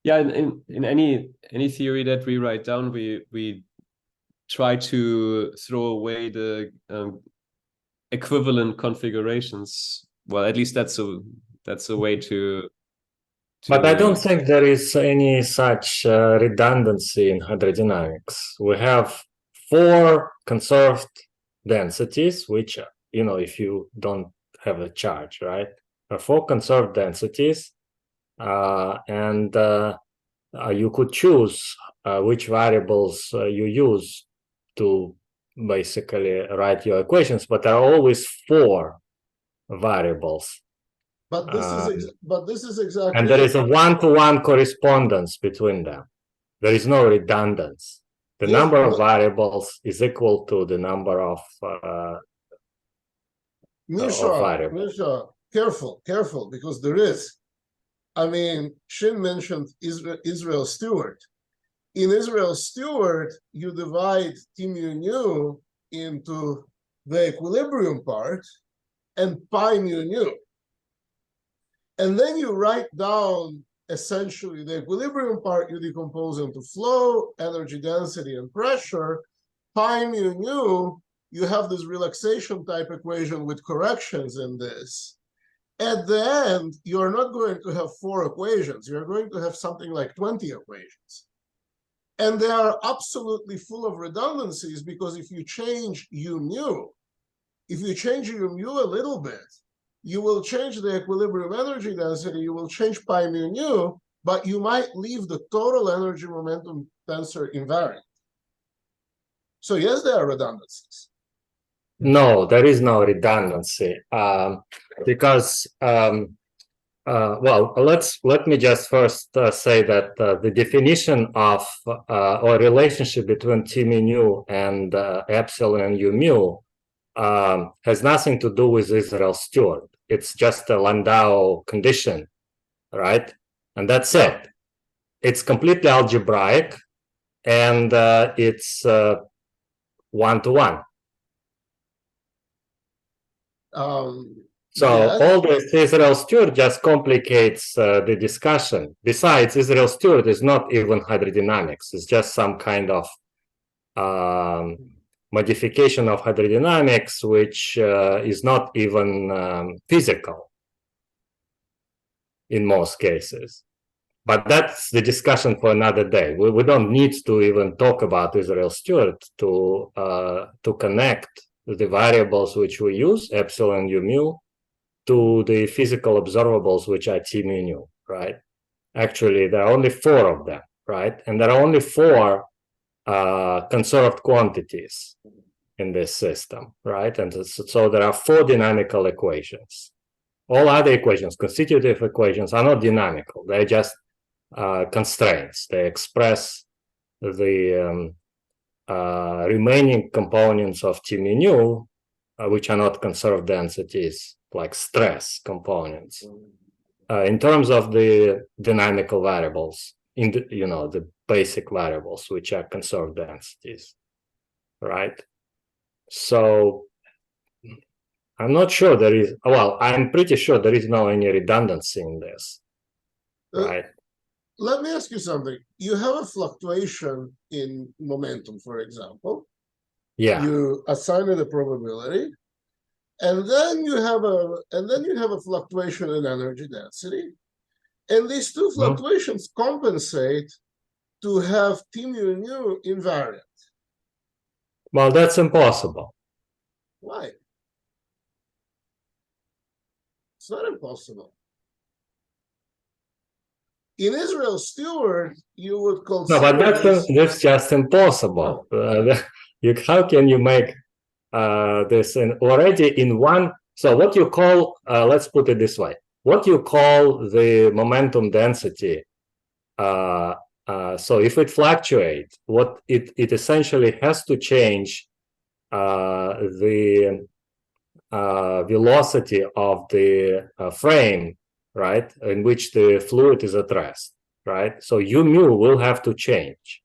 Yeah, in any theory that we write down, we try to throw away the equivalent configurations. Well, at least that's a way to But I don't think there is any such redundancy in hydrodynamics. We have 4 conserved densities, which, if you don't have a charge, right? 4 conserved densities, and you could choose which variables you use to basically write your equations, but there are always 4 variables. But this is exactly. And there is a one-to-one correspondence between them. There is no redundancy. The number of variables is equal to the number of variables. Misha, careful, because there is. I mean, Xin mentioned Israel Stewart. In Israel Stewart, you divide T mu nu into the equilibrium part and pi mu nu. And then you write down essentially the equilibrium part, you decompose into flow, energy density, and pressure. Pi mu nu, you have this relaxation type equation with corrections in this. At the end, you're not going to have 4 equations. You're going to have something like 20 equations. And they are absolutely full of redundancies, because if you change u mu, a little bit, you will change the equilibrium energy density, you will change pi mu nu, but you might leave the total energy momentum tensor invariant. So yes, there are redundancies. No, there is no redundancy, because Well, let me just first say that the definition of or relationship between T mu and epsilon and U mu has nothing to do with Israel-Stewart. It's just a Landau condition, right? And that's it. It's completely algebraic, and it's one-to-one. So Yes. all this Israel-Stewart just complicates the discussion. Besides, Israel-Stewart is not even hydrodynamics. It's just some kind of modification of hydrodynamics, which is not even physical in most cases. But that's the discussion for another day. We don't need to even talk about Israel-Stewart to connect the variables which we use, epsilon, U mu, to the physical observables, which are T mu nu, right? Actually, there are only 4 of them, right? And there are only 4 conserved quantities in this system, right? And so there are 4 dynamical equations. All other equations, constitutive equations, are not dynamical. They're just constraints. They express the remaining components of T mu nu, which are not conserved densities, like stress components, in terms of the dynamical variables, in the, the basic variables, which are conserved densities, right? So I'm not sure there is, well, I'm pretty sure there is no any redundancy in this, right? Let me ask you something. You have a fluctuation in momentum, for example. Yeah. You assign it a probability, and then you have a fluctuation in energy density, and these 2 fluctuations compensate to have T mu nu invariant. Well, that's impossible. Why? It's not impossible. In Israel-Stewart, you would consider. No, but that's just impossible. How can you make this already in one? So what you call, let's put it this way, what you call the momentum density, so if it fluctuates, what it essentially has to change the velocity of the frame, right, in which the fluid is at rest, right? So U mu will have to change.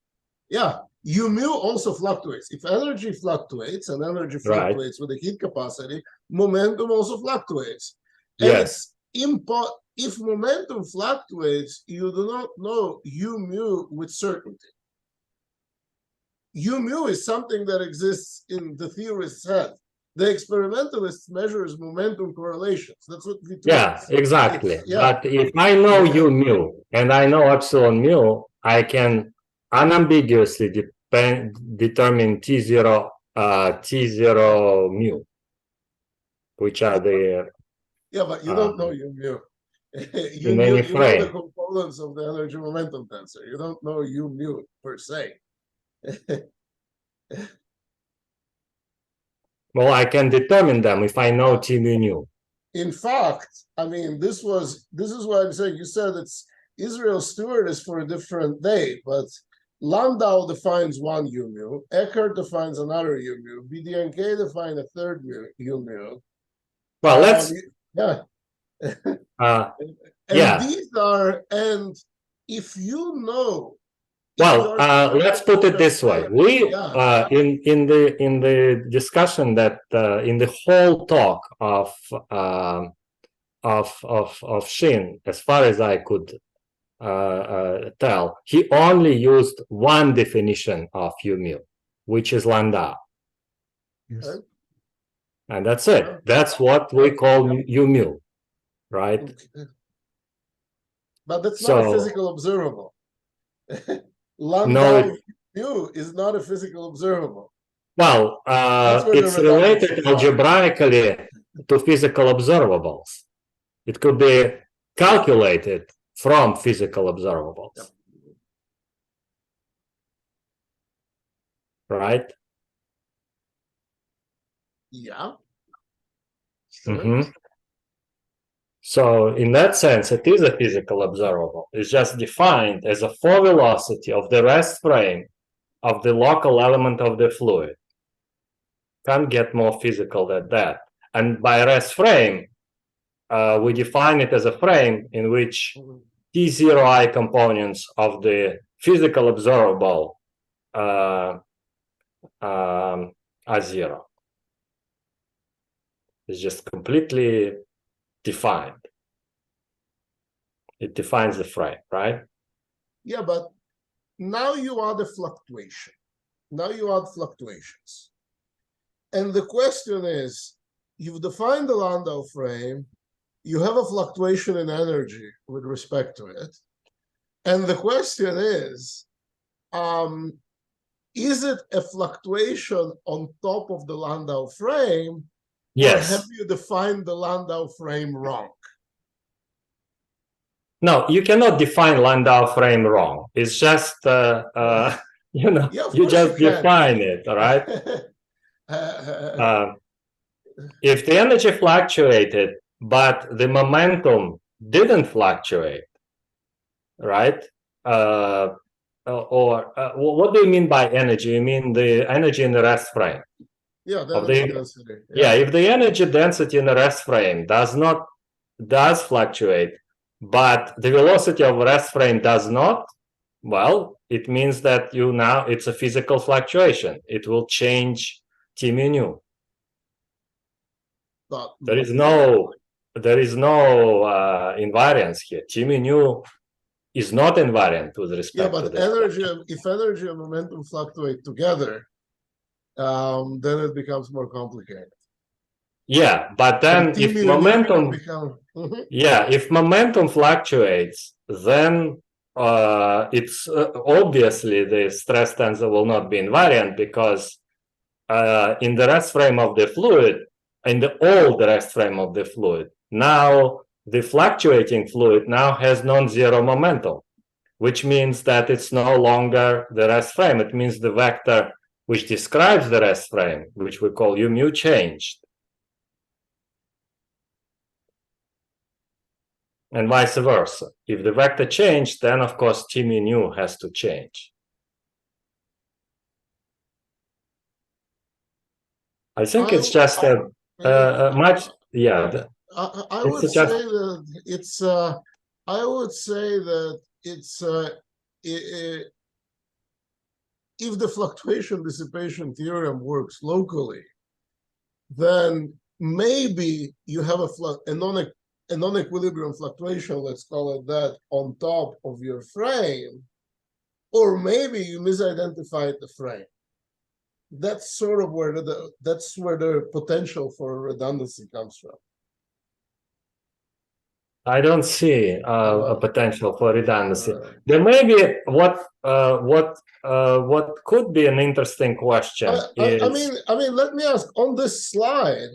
Yeah, U mu also fluctuates. If energy fluctuates and energy fluctuates with the heat capacity, momentum also fluctuates. And yes. If momentum fluctuates, you do not know U mu with certainty. U mu is something that exists in the theorist's head. The experimentalist measures momentum correlations. That's what we do. Yeah, exactly. But if I know U mu and I know epsilon mu, I can unambiguously determine T0 mu, which are the but you don't know U mu. You in know any the frame. components of the energy momentum tensor. You don't know U mu per se. Well, I can determine them if I know T mu nu. In fact, I mean, this is why I'm saying, you said it's Israel-Stewart is for a different day, but Landau defines one U mu, Eckert defines another U mu, BDNK define a third U mu. Well, let's these are, and if you know. Well, let's put it this way. We in the discussion that in the whole talk of Xin, as far as I could tell, he only used one definition of U mu, which is Landau. Yes. And that's it. That's what we call U mu, right? Okay. But that's not a physical observable. Landau mu is not a physical observable. Well, it's related algebraically to physical observables. It could be calculated from physical observables. Right? Yeah. Sure. So in that sense, it is a physical observable. It's just defined as a four velocity of the rest frame of the local element of the fluid. Can't get more physical than that. And by rest frame, we define it as a frame in which T0i components of the physical observable are zero. It's just completely defined. It defines the frame, right? Yeah, but now you add a fluctuation. Now you add fluctuations. And the question is, you've defined the Landau frame, you have a fluctuation in energy with respect to it. And the question is it a fluctuation on top of the Landau frame? Yes. Or have you defined the Landau frame wrong? No, you cannot define Landau frame wrong. It's just, you know, Yeah, you just define it, all right? If the energy fluctuated, but the momentum didn't fluctuate, right? What do you mean by energy? You mean the energy in the rest frame? Yeah, the energy density. Yeah, if the energy density in the rest frame does fluctuate, but the velocity of rest frame does not, well, it means that it's a physical fluctuation. It will change T mu nu. There is no invariance here. T mu nu is not invariant with respect to this. If energy and momentum fluctuate together, then it becomes more complicated. Yeah, but then if momentum, if momentum fluctuates, then it's obviously the stress tensor will not be invariant because in the rest frame of the fluid, in the old rest frame of the fluid, now the fluctuating fluid now has non-zero momentum, which means that it's no longer the rest frame. It means the vector which describes the rest frame, which we call u mu, changed. And vice versa. If the vector changed, then of course T mu nu has to change. I think it's just a much, yeah. I would say that it's. I would say that it's. If the fluctuation dissipation theorem works locally, then maybe you have a non-equilibrium fluctuation, let's call it that, on top of your frame, or maybe you misidentified the frame. That's sort of where the potential for redundancy comes from. I don't see a potential for redundancy. There may be what could be an interesting question. I mean, let me ask, on this slide,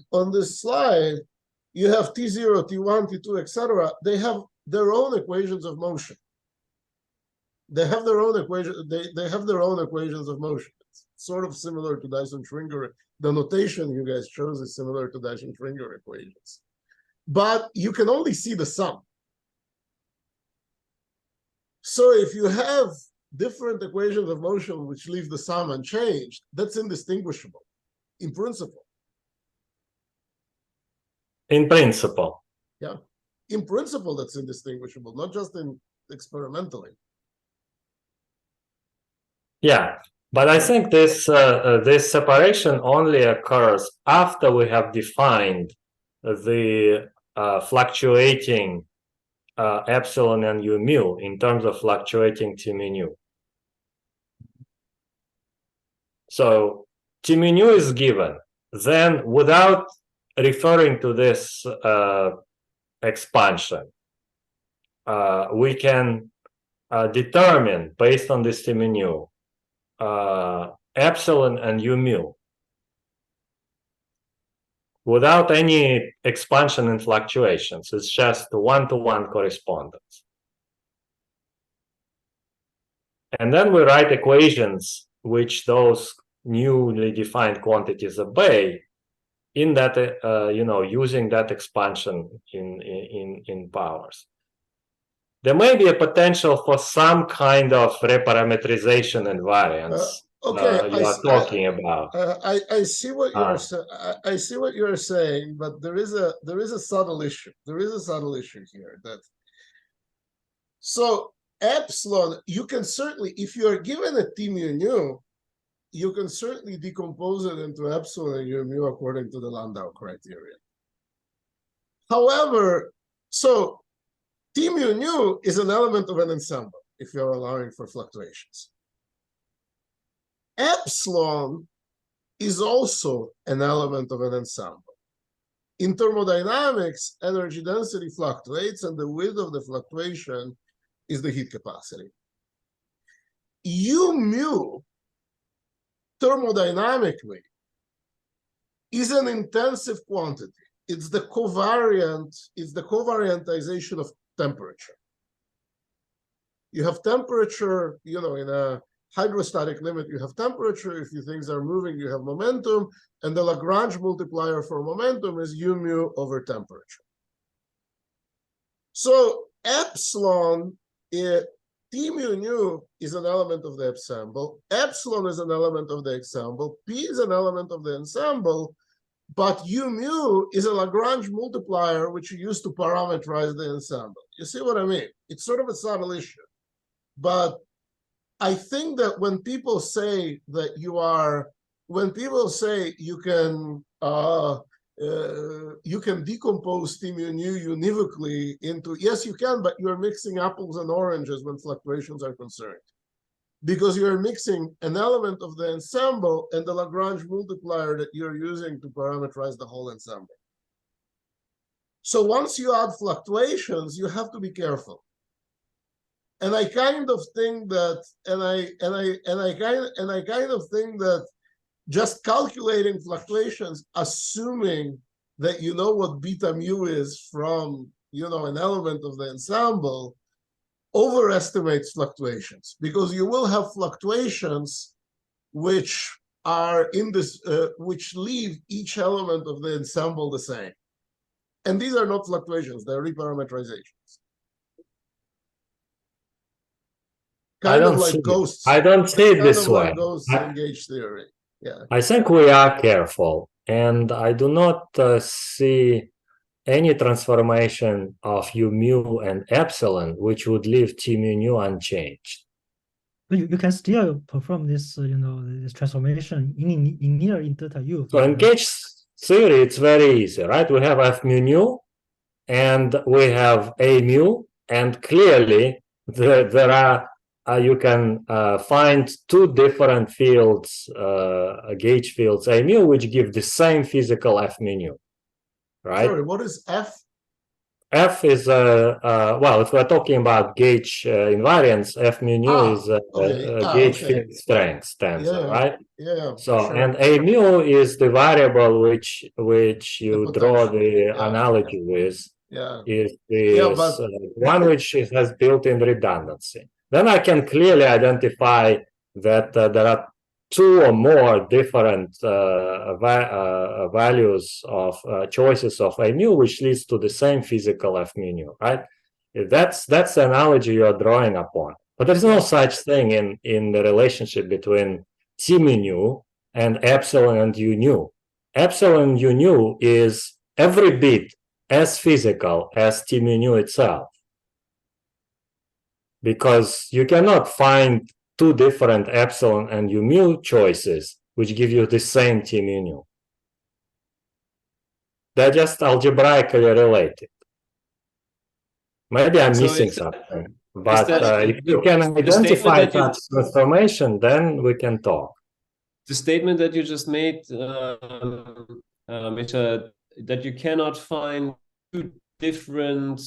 you have T0, T1, T2, etc. They have their own equations of motion. They have their own equation. They have their own equations of motion. It's sort of similar to Dyson-Schwinger. The notation you guys chose is similar to Dyson-Schwinger equations, but you can only see the sum. So if you have different equations of motion which leave the sum unchanged, that's indistinguishable in principle. In principle. Yeah. In principle, that's indistinguishable, not just in experimentally. Yeah, but I think this this separation only occurs after we have defined the fluctuating epsilon and u mu in terms of fluctuating T mu nu. So T mu nu is given. Then without referring to this expansion, we can determine based on this T mu nu epsilon and u mu without any expansion and fluctuations. It's just one-to-one correspondence. And then we write equations which those newly defined quantities obey. in that using that expansion in powers. There may be a potential for some kind of reparametrization invariance. Okay, you are talking about. I see what you're I see what you're saying, but there is a subtle issue. There is a subtle issue here that. So epsilon, you can certainly, if you are given a T mu nu, you can certainly decompose it into epsilon and u mu according to the Landau criterion. However, so T mu nu is an element of an ensemble if you're allowing for fluctuations. Epsilon is also an element of an ensemble. In thermodynamics, energy density fluctuates, and the width of the fluctuation is the heat capacity. U mu, thermodynamically, is an intensive quantity. It's the covariantization of temperature. You have temperature, in a hydrostatic limit, you have temperature. If things are moving, you have momentum. And the Lagrange multiplier for momentum is u mu over temperature. So epsilon, T mu nu is an element of the ensemble. Epsilon is an element of the ensemble. P is an element of the ensemble. But u mu is a Lagrange multiplier, which you use to parameterize the ensemble. You see what I mean? It's sort of a subtle issue. But I think that when people say that when people say you can decompose T mu nu univocally into, yes, you can, but you're mixing apples and oranges when fluctuations are concerned. Because you're mixing an element of the ensemble and the Lagrange multiplier that you're using to parameterize the whole ensemble. So once you add fluctuations, you have to be careful. And I kind of think that, I kind of think that just calculating fluctuations, assuming that you know what beta mu is from, an element of the ensemble, overestimates fluctuations, because you will have fluctuations which are in this, which leave each element of the ensemble the same. And these are not fluctuations, they're reparameterizations. Kind of like ghosts. I don't see it this way. Like ghosts in gauge theory. Yeah. I think we are careful, and I do not see any transformation of u mu and epsilon which would leave T mu nu unchanged. But you can still perform this, this transformation in near in theta u. So in gauge theory, it's very easy, right? We have F mu nu, and we have A mu, and clearly there are you can find two different fields, gauge fields A mu, which give the same physical F mu nu, right? Sorry, what is F? F is well, if we're talking about gauge invariance, F mu nu is gauge field strength tensor, right? Yeah. So sure. and A mu is the variable which you draw the analogy with. Yeah. Is one which has built-in redundancy. Then I can clearly identify that there are two or more different values of choices of A mu, which leads to the same physical F mu nu, right? That's the analogy you're drawing upon. But there's no such thing in the relationship between T mu nu and epsilon and u nu. Epsilon and u nu is every bit as physical as T mu nu itself. Because you cannot find two different epsilon and u mu choices which give you the same T mu nu. They're just algebraically related. Maybe I'm missing something, but if you can identify that transformation, then we can talk. The statement that you just made, that you cannot find two different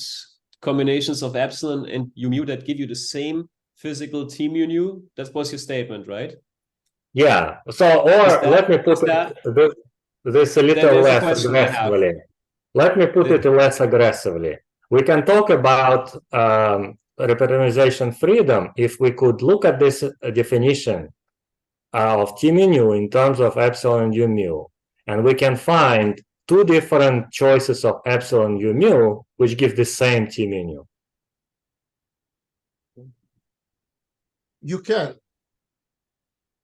combinations of epsilon and u mu that give you the same physical T mu nu, that was your statement, right? Yeah. So, let me put this a little less aggressively. Let me put it less aggressively. We can talk about reparameterization freedom if we could look at this definition of T mu nu in terms of epsilon and u mu, And we can find two different choices of epsilon u mu, which give the same T mu nu. You can.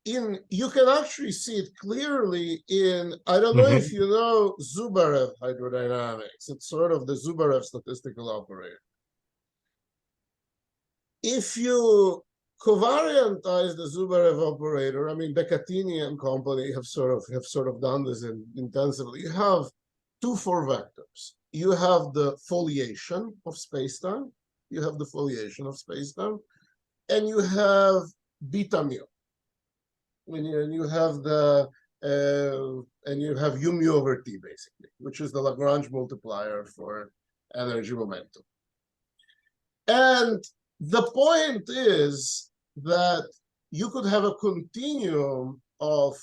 You can actually see it clearly in, I don't know if you know Zubarev hydrodynamics. It's sort of the Zubarev statistical operator. If you covariantize the Zubarev operator, I mean, Becattini and company have sort of done this intensively. You have two 4 vectors. You have the foliation of spacetime. You have the foliation of spacetime, and you have beta mu. And you have the and you have u mu over t, basically, which is the Lagrange multiplier for energy momentum. And the point is that you could have a continuum of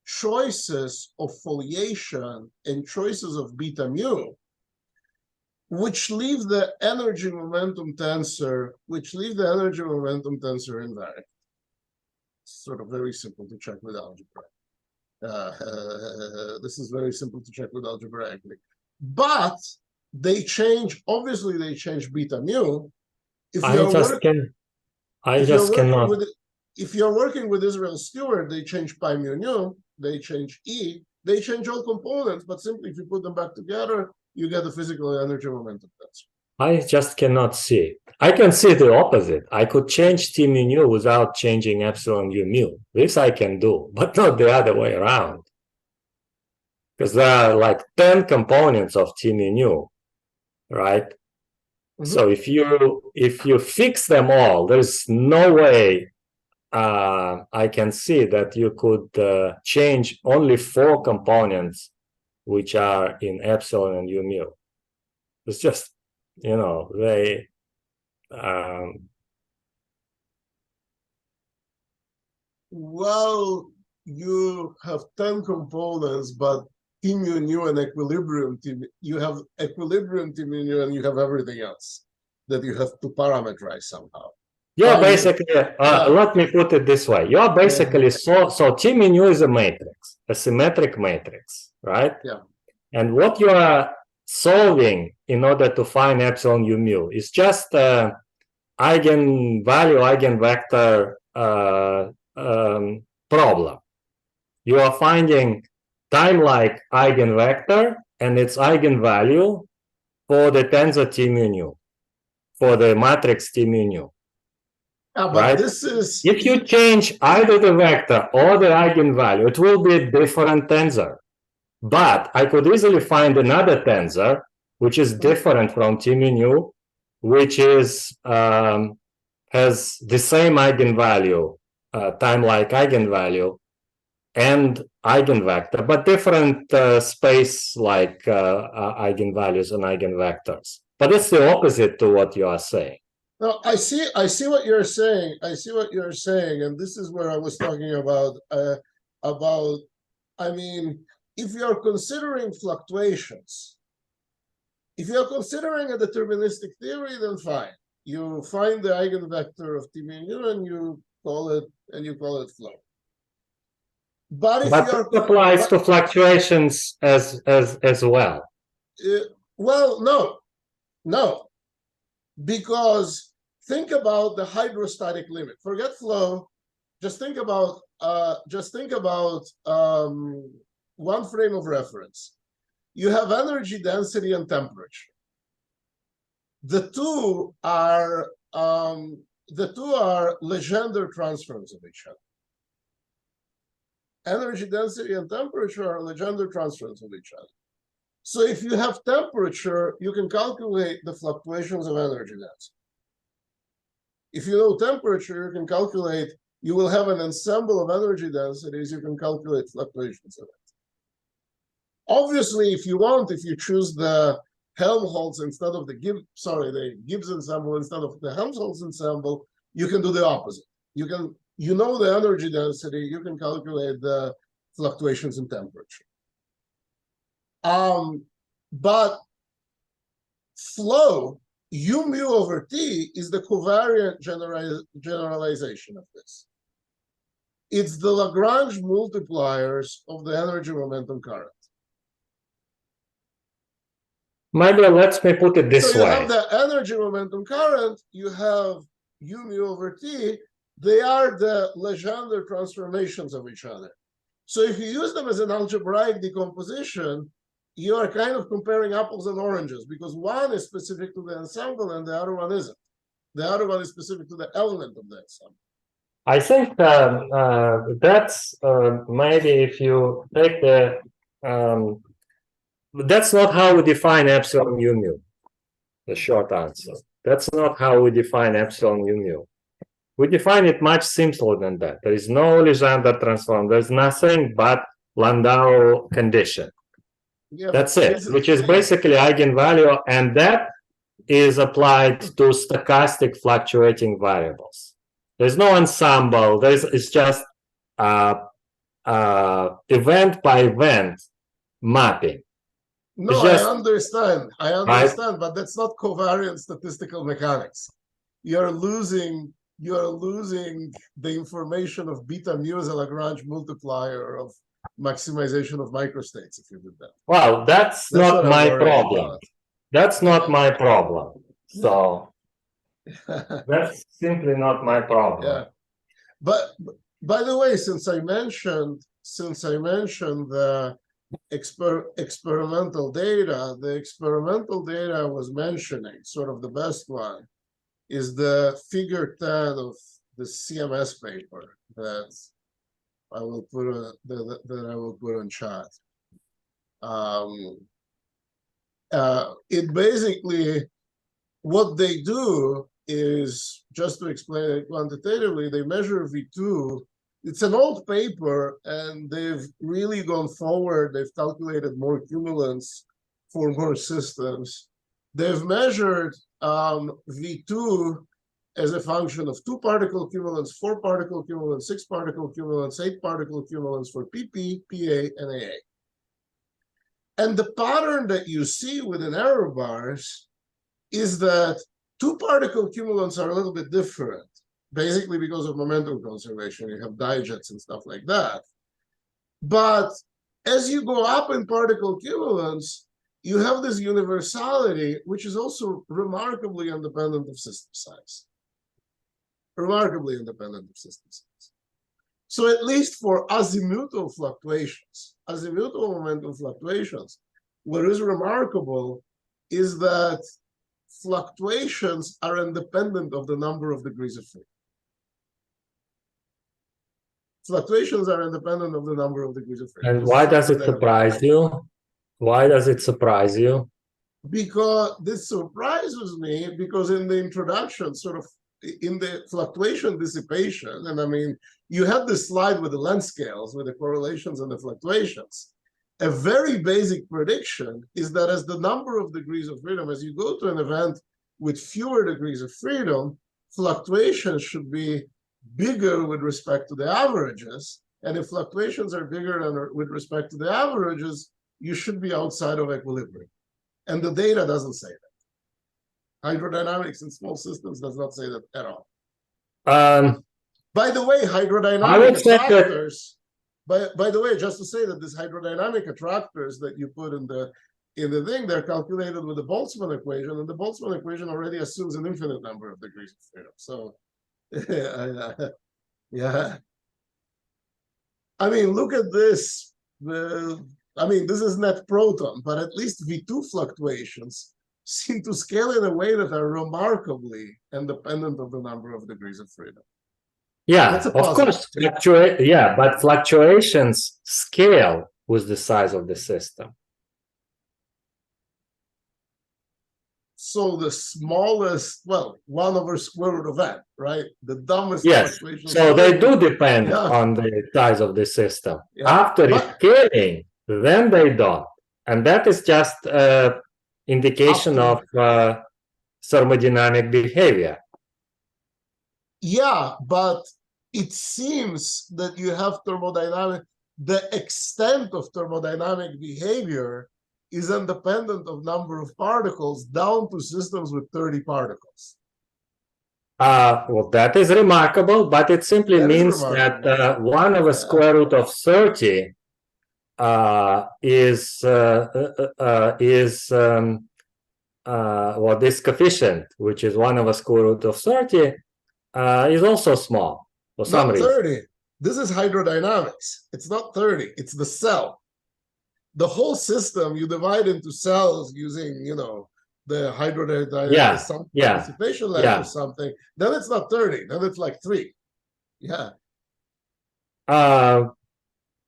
choices of foliation and choices of beta mu, which leave the energy momentum tensor, invariant. Sort of very simple to check with algebra. This is very simple to check with algebraically. But they change, obviously they change beta mu. If you're working with Israel Stewart, they change pi mu nu, they change E, they change all components, but simply if you put them back together, you get the physical energy momentum tensor. I just cannot see it. I can see the opposite. I could change T mu nu without changing epsilon u mu. This I can do, but not the other way around. Because there are like 10 components of T mu nu, right? So if you fix them all, there's no way I can see that you could change only 4 components which are in epsilon and u mu. It's just, you know, they well, you have 10 components, but T mu nu and equilibrium you have equilibrium T mu nu and you have everything else that you have to parameterize somehow. Yeah, basically, let me put it this way. You're basically so T mu nu is a matrix, a symmetric matrix, right? Yeah. And what you are solving in order to find epsilon u mu is just eigenvalue, eigenvector problem. You are finding time-like eigenvector and its eigenvalue for the tensor T mu nu, for the matrix T mu nu. But right? This is if you change either the vector or the eigenvalue, it will be a different tensor. But I could easily find another tensor which is different from T mu nu, which is has the same eigenvalue, time-like eigenvalue, and eigenvector, but different space-like eigenvalues and eigenvectors. But it's the opposite to what you are saying. No, I see what you're saying. And this is where I was talking about. I mean, if you're considering fluctuations, if you're considering a deterministic theory, then fine. You find the eigenvector of T mu nu and you call it flow. But if it applies to fluctuations as well. Well, no, because think about the hydrostatic limit. Forget flow. Just think about one frame of reference. You have energy density and temperature. The two are Legendre transforms of each other. Energy density and temperature are Legendre transforms of each other. So if you have temperature, you can calculate the fluctuations of energy density. If you know temperature, you can calculate, you will have an ensemble of energy densities, you can calculate fluctuations of it. Obviously, if you choose the Helmholtz instead of the Gibbs ensemble instead of the Helmholtz ensemble, you can do the opposite. You know the energy density, you can calculate the fluctuations in temperature. But flow, u mu over t, is the covariant generalization of this. It's the Lagrange multipliers of the energy momentum current. Maybe let me put it this So you way. have the energy momentum current, you have u mu over t, they are the Legendre transformations of each other. So if you use them as an algebraic decomposition, you are kind of comparing apples and oranges, because one is specific to the ensemble and the other one isn't. The other one is specific to the element of the ensemble. I think that's maybe if you take the that's not how we define epsilon mu mu. The short answer. That's not how we define epsilon mu mu. We define it much simpler than that. There is no Legendre transform. There's nothing but Landau condition. Yeah, that's it, which is basically eigenvalue, and that is applied to stochastic fluctuating variables. There's no ensemble. It's just event by event mapping. No, just, I understand, but that's not covariant statistical mechanics. You're losing the information of beta mu as a Lagrange multiplier of maximization of microstates if you did that. Well, that's not my problem. That's not my problem. So that's simply not my problem. Yeah. But by the way, since I mentioned the experimental data, the experimental data I was mentioning, sort of the best one, is the figure 10 of the CMS paper that I will put on chat. It basically, what they do is, just to explain it quantitatively, they measure V2. It's an old paper, and they've really gone forward. They've calculated more cumulants for more systems. They've measured V2 as a function of 2-particle cumulants, 4-particle cumulants, 6-particle cumulants, 8-particle cumulants for PP, PA, and AA. And the pattern that you see within error bars is that 2-particle cumulants are a little bit different, basically because of momentum conservation. You have dijets and stuff like that. But as you go up in particle cumulants, you have this universality, which is also remarkably independent of system size. Remarkably independent of system size. So at least for azimuthal fluctuations, azimuthal momentum fluctuations, what is remarkable is that fluctuations are independent of the number of degrees of freedom. Fluctuations are independent of the number of degrees of freedom. And why does it surprise you? Why does it surprise you? Because this surprises me, because in the introduction, sort of in the fluctuation dissipation, and I mean, you had this slide with the length scales, with the correlations and the fluctuations. A very basic prediction is that as the number of degrees of freedom, as you go to an event with fewer degrees of freedom, fluctuations should be bigger with respect to the averages. And if fluctuations are bigger than with respect to the averages, you should be outside of equilibrium. And the data doesn't say that. Hydrodynamics in small systems does not say that at all. By the way, hydrodynamic attractors, by the way, just to say that these hydrodynamic attractors that you put in the thing, they're calculated with the Boltzmann equation, and the Boltzmann equation already assumes an infinite number of degrees of freedom. So, yeah. I mean, look at this. I mean, this is net proton, but at least V2 fluctuations seem to scale in a way that are remarkably independent of the number of degrees of freedom. Yeah, of course. But fluctuations scale with the size of the system. So the smallest, well, 1 over square root of n, right? The dumbest. Yes. So they do depend on the size of the system. Yeah. After scaling, then they don't, and that is just indication of thermodynamic behavior. Yeah, but it seems that you have thermodynamic, the extent of thermodynamic behavior is independent of number of particles down to systems with 30 particles. Well, that is remarkable, but it simply That is means that remarkable. 1 over square root of 30 well, this coefficient, which is 1 over square root of 30, is also small for some Not reason. 30. This is hydrodynamics. It's not 30. It's the cell. The whole system you divide into cells using, you know, the hydrodynamics, some participation lag or something. Then it's not 30. Then it's like 3. Yeah.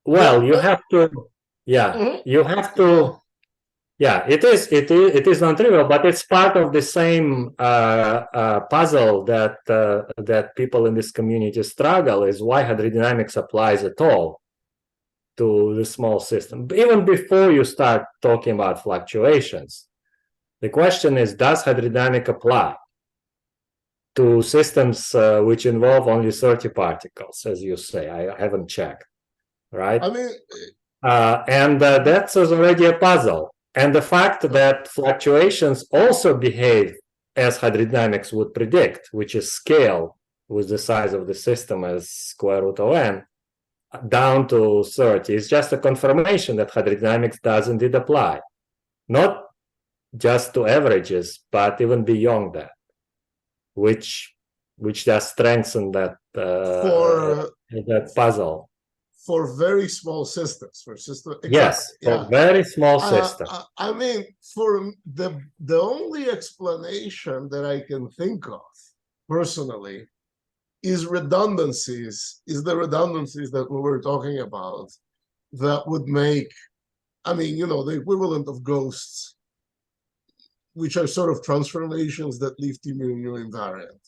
Well, you have to, you have to. Yeah, it is non-trivial, but it's part of the same puzzle that that people in this community struggle is why hydrodynamics applies at all to the small system. Even before you start talking about fluctuations, the question is, does hydrodynamic apply to systems which involve only 30 particles, as you say? I haven't checked, right? I mean, and that's already a puzzle. And the fact that fluctuations also behave as hydrodynamics would predict, which is scale with the size of the system as square root of n, down to 30, is just a confirmation that hydrodynamics does indeed apply. Not just to averages, but even beyond that, which does strengthen that, that puzzle. For very small systems, for system, exactly. Yes, for very small systems. I mean, for the only explanation that I can think of personally is redundancies. Is the redundancies that we were talking about that would make, I mean, you know, the equivalent of ghosts, which are sort of transformations that leave T mu invariant,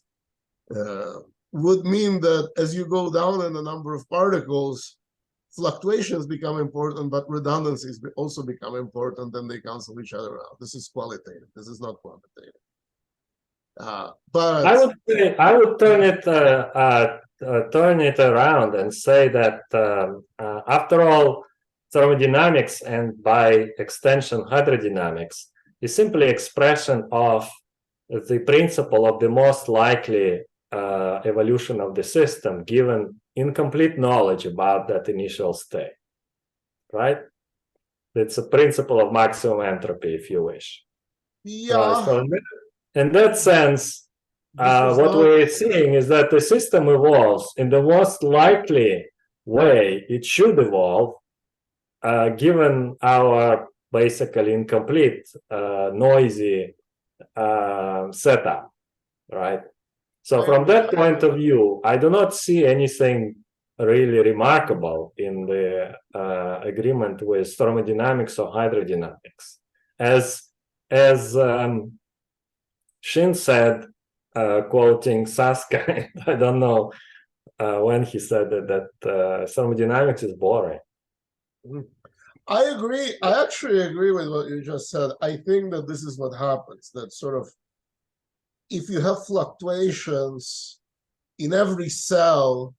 would mean that as you go down in the number of particles, fluctuations become important, but redundancies also become important, and they cancel each other out. This is qualitative. This is not quantitative. But I would turn it around and say that after all, thermodynamics and by extension hydrodynamics is simply expression of the principle of the most likely evolution of the system given incomplete knowledge about that initial state, right? It's a principle of maximum entropy, if you wish. Yeah. So in that sense, what we're seeing is that the system evolves in the most likely way it should evolve, given our basically incomplete, noisy setup, right? So from that point of view, I do not see anything really remarkable in the agreement with thermodynamics or hydrodynamics. As Xin said, quoting Saska, I don't know when he said that thermodynamics is boring. I agree. I actually agree with what you just said. I think that this is what happens, that sort of, if you have fluctuations in every cell,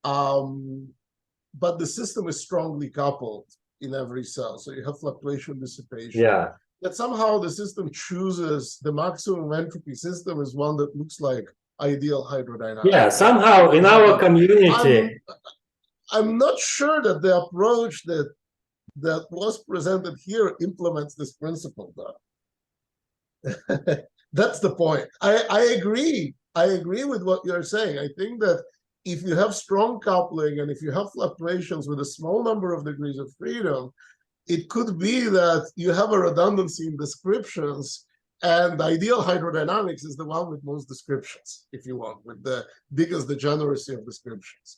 but the system is strongly coupled in every cell, so you have fluctuation dissipation. Yeah. That somehow the system chooses the maximum entropy system is one that looks like ideal hydrodynamics. Yeah, somehow in our community. I'm not sure that the approach that was presented here implements this principle, though. That's the point. I agree. I agree with what you're saying. I think that if you have strong coupling and if you have fluctuations with a small number of degrees of freedom, it could be that you have a redundancy in descriptions, and the ideal hydrodynamics is the one with most descriptions, if you want, with the biggest degeneracy of descriptions.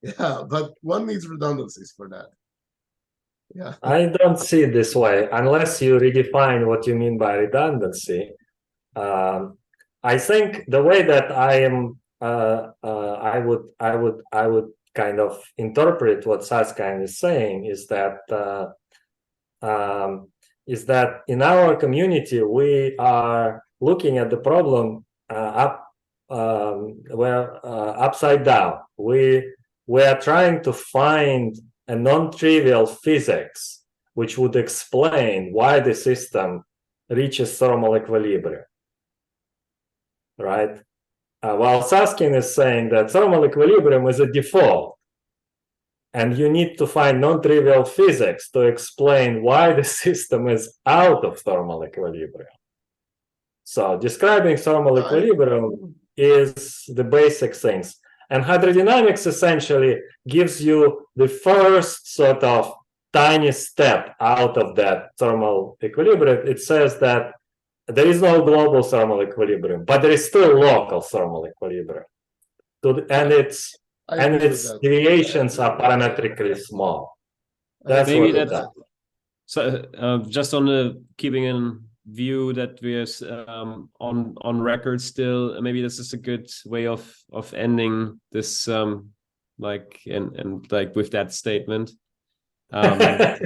Yeah, but one needs redundancies for that. Yeah. I don't see it this way, unless you redefine what you mean by redundancy. I think the way that I am, I would kind of interpret what Saska is saying is that in our community we are looking at the problem upside down. We are trying to find a non-trivial physics which would explain why the system reaches thermal equilibrium, right? while Saskin is saying that thermal equilibrium is a default, and you need to find non-trivial physics to explain why the system is out of thermal equilibrium. So describing thermal equilibrium is the basic things. And hydrodynamics essentially gives you the first sort of tiny step out of that thermal equilibrium. It says that there is no global thermal equilibrium, but there is still local thermal equilibrium. And its deviations are parametrically small. That's maybe what it that's does. so. Just on the keeping in view that we're on record still, maybe this is a good way of ending this like and like with that statement. I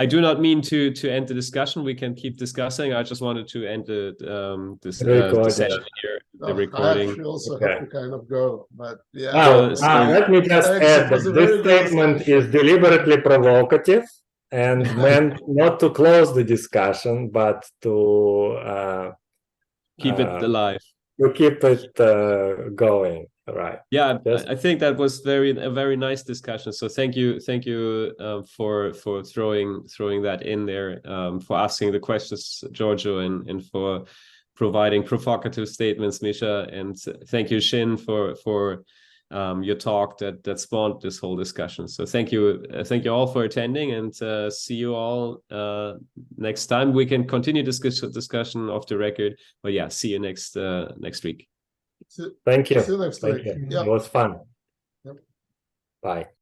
do not mean to end the discussion. We can keep discussing. I just wanted to end the session here, the recording. I actually also have to kind of go, but yeah. Let me just add that this statement is deliberately provocative and meant not to close the discussion, but to keep it alive. To keep it going, right? Yeah, I think that was a very nice discussion. So thank you for throwing that in there, for asking the questions, Giorgio, and for providing provocative statements, Misha, and thank you, Xin, for your talk that spawned this whole discussion. So thank you all for attending, and see you all next time. We can continue discussion off the record, but yeah, see you next week. Thank you. See you next week. It was fun. Yep. Bye.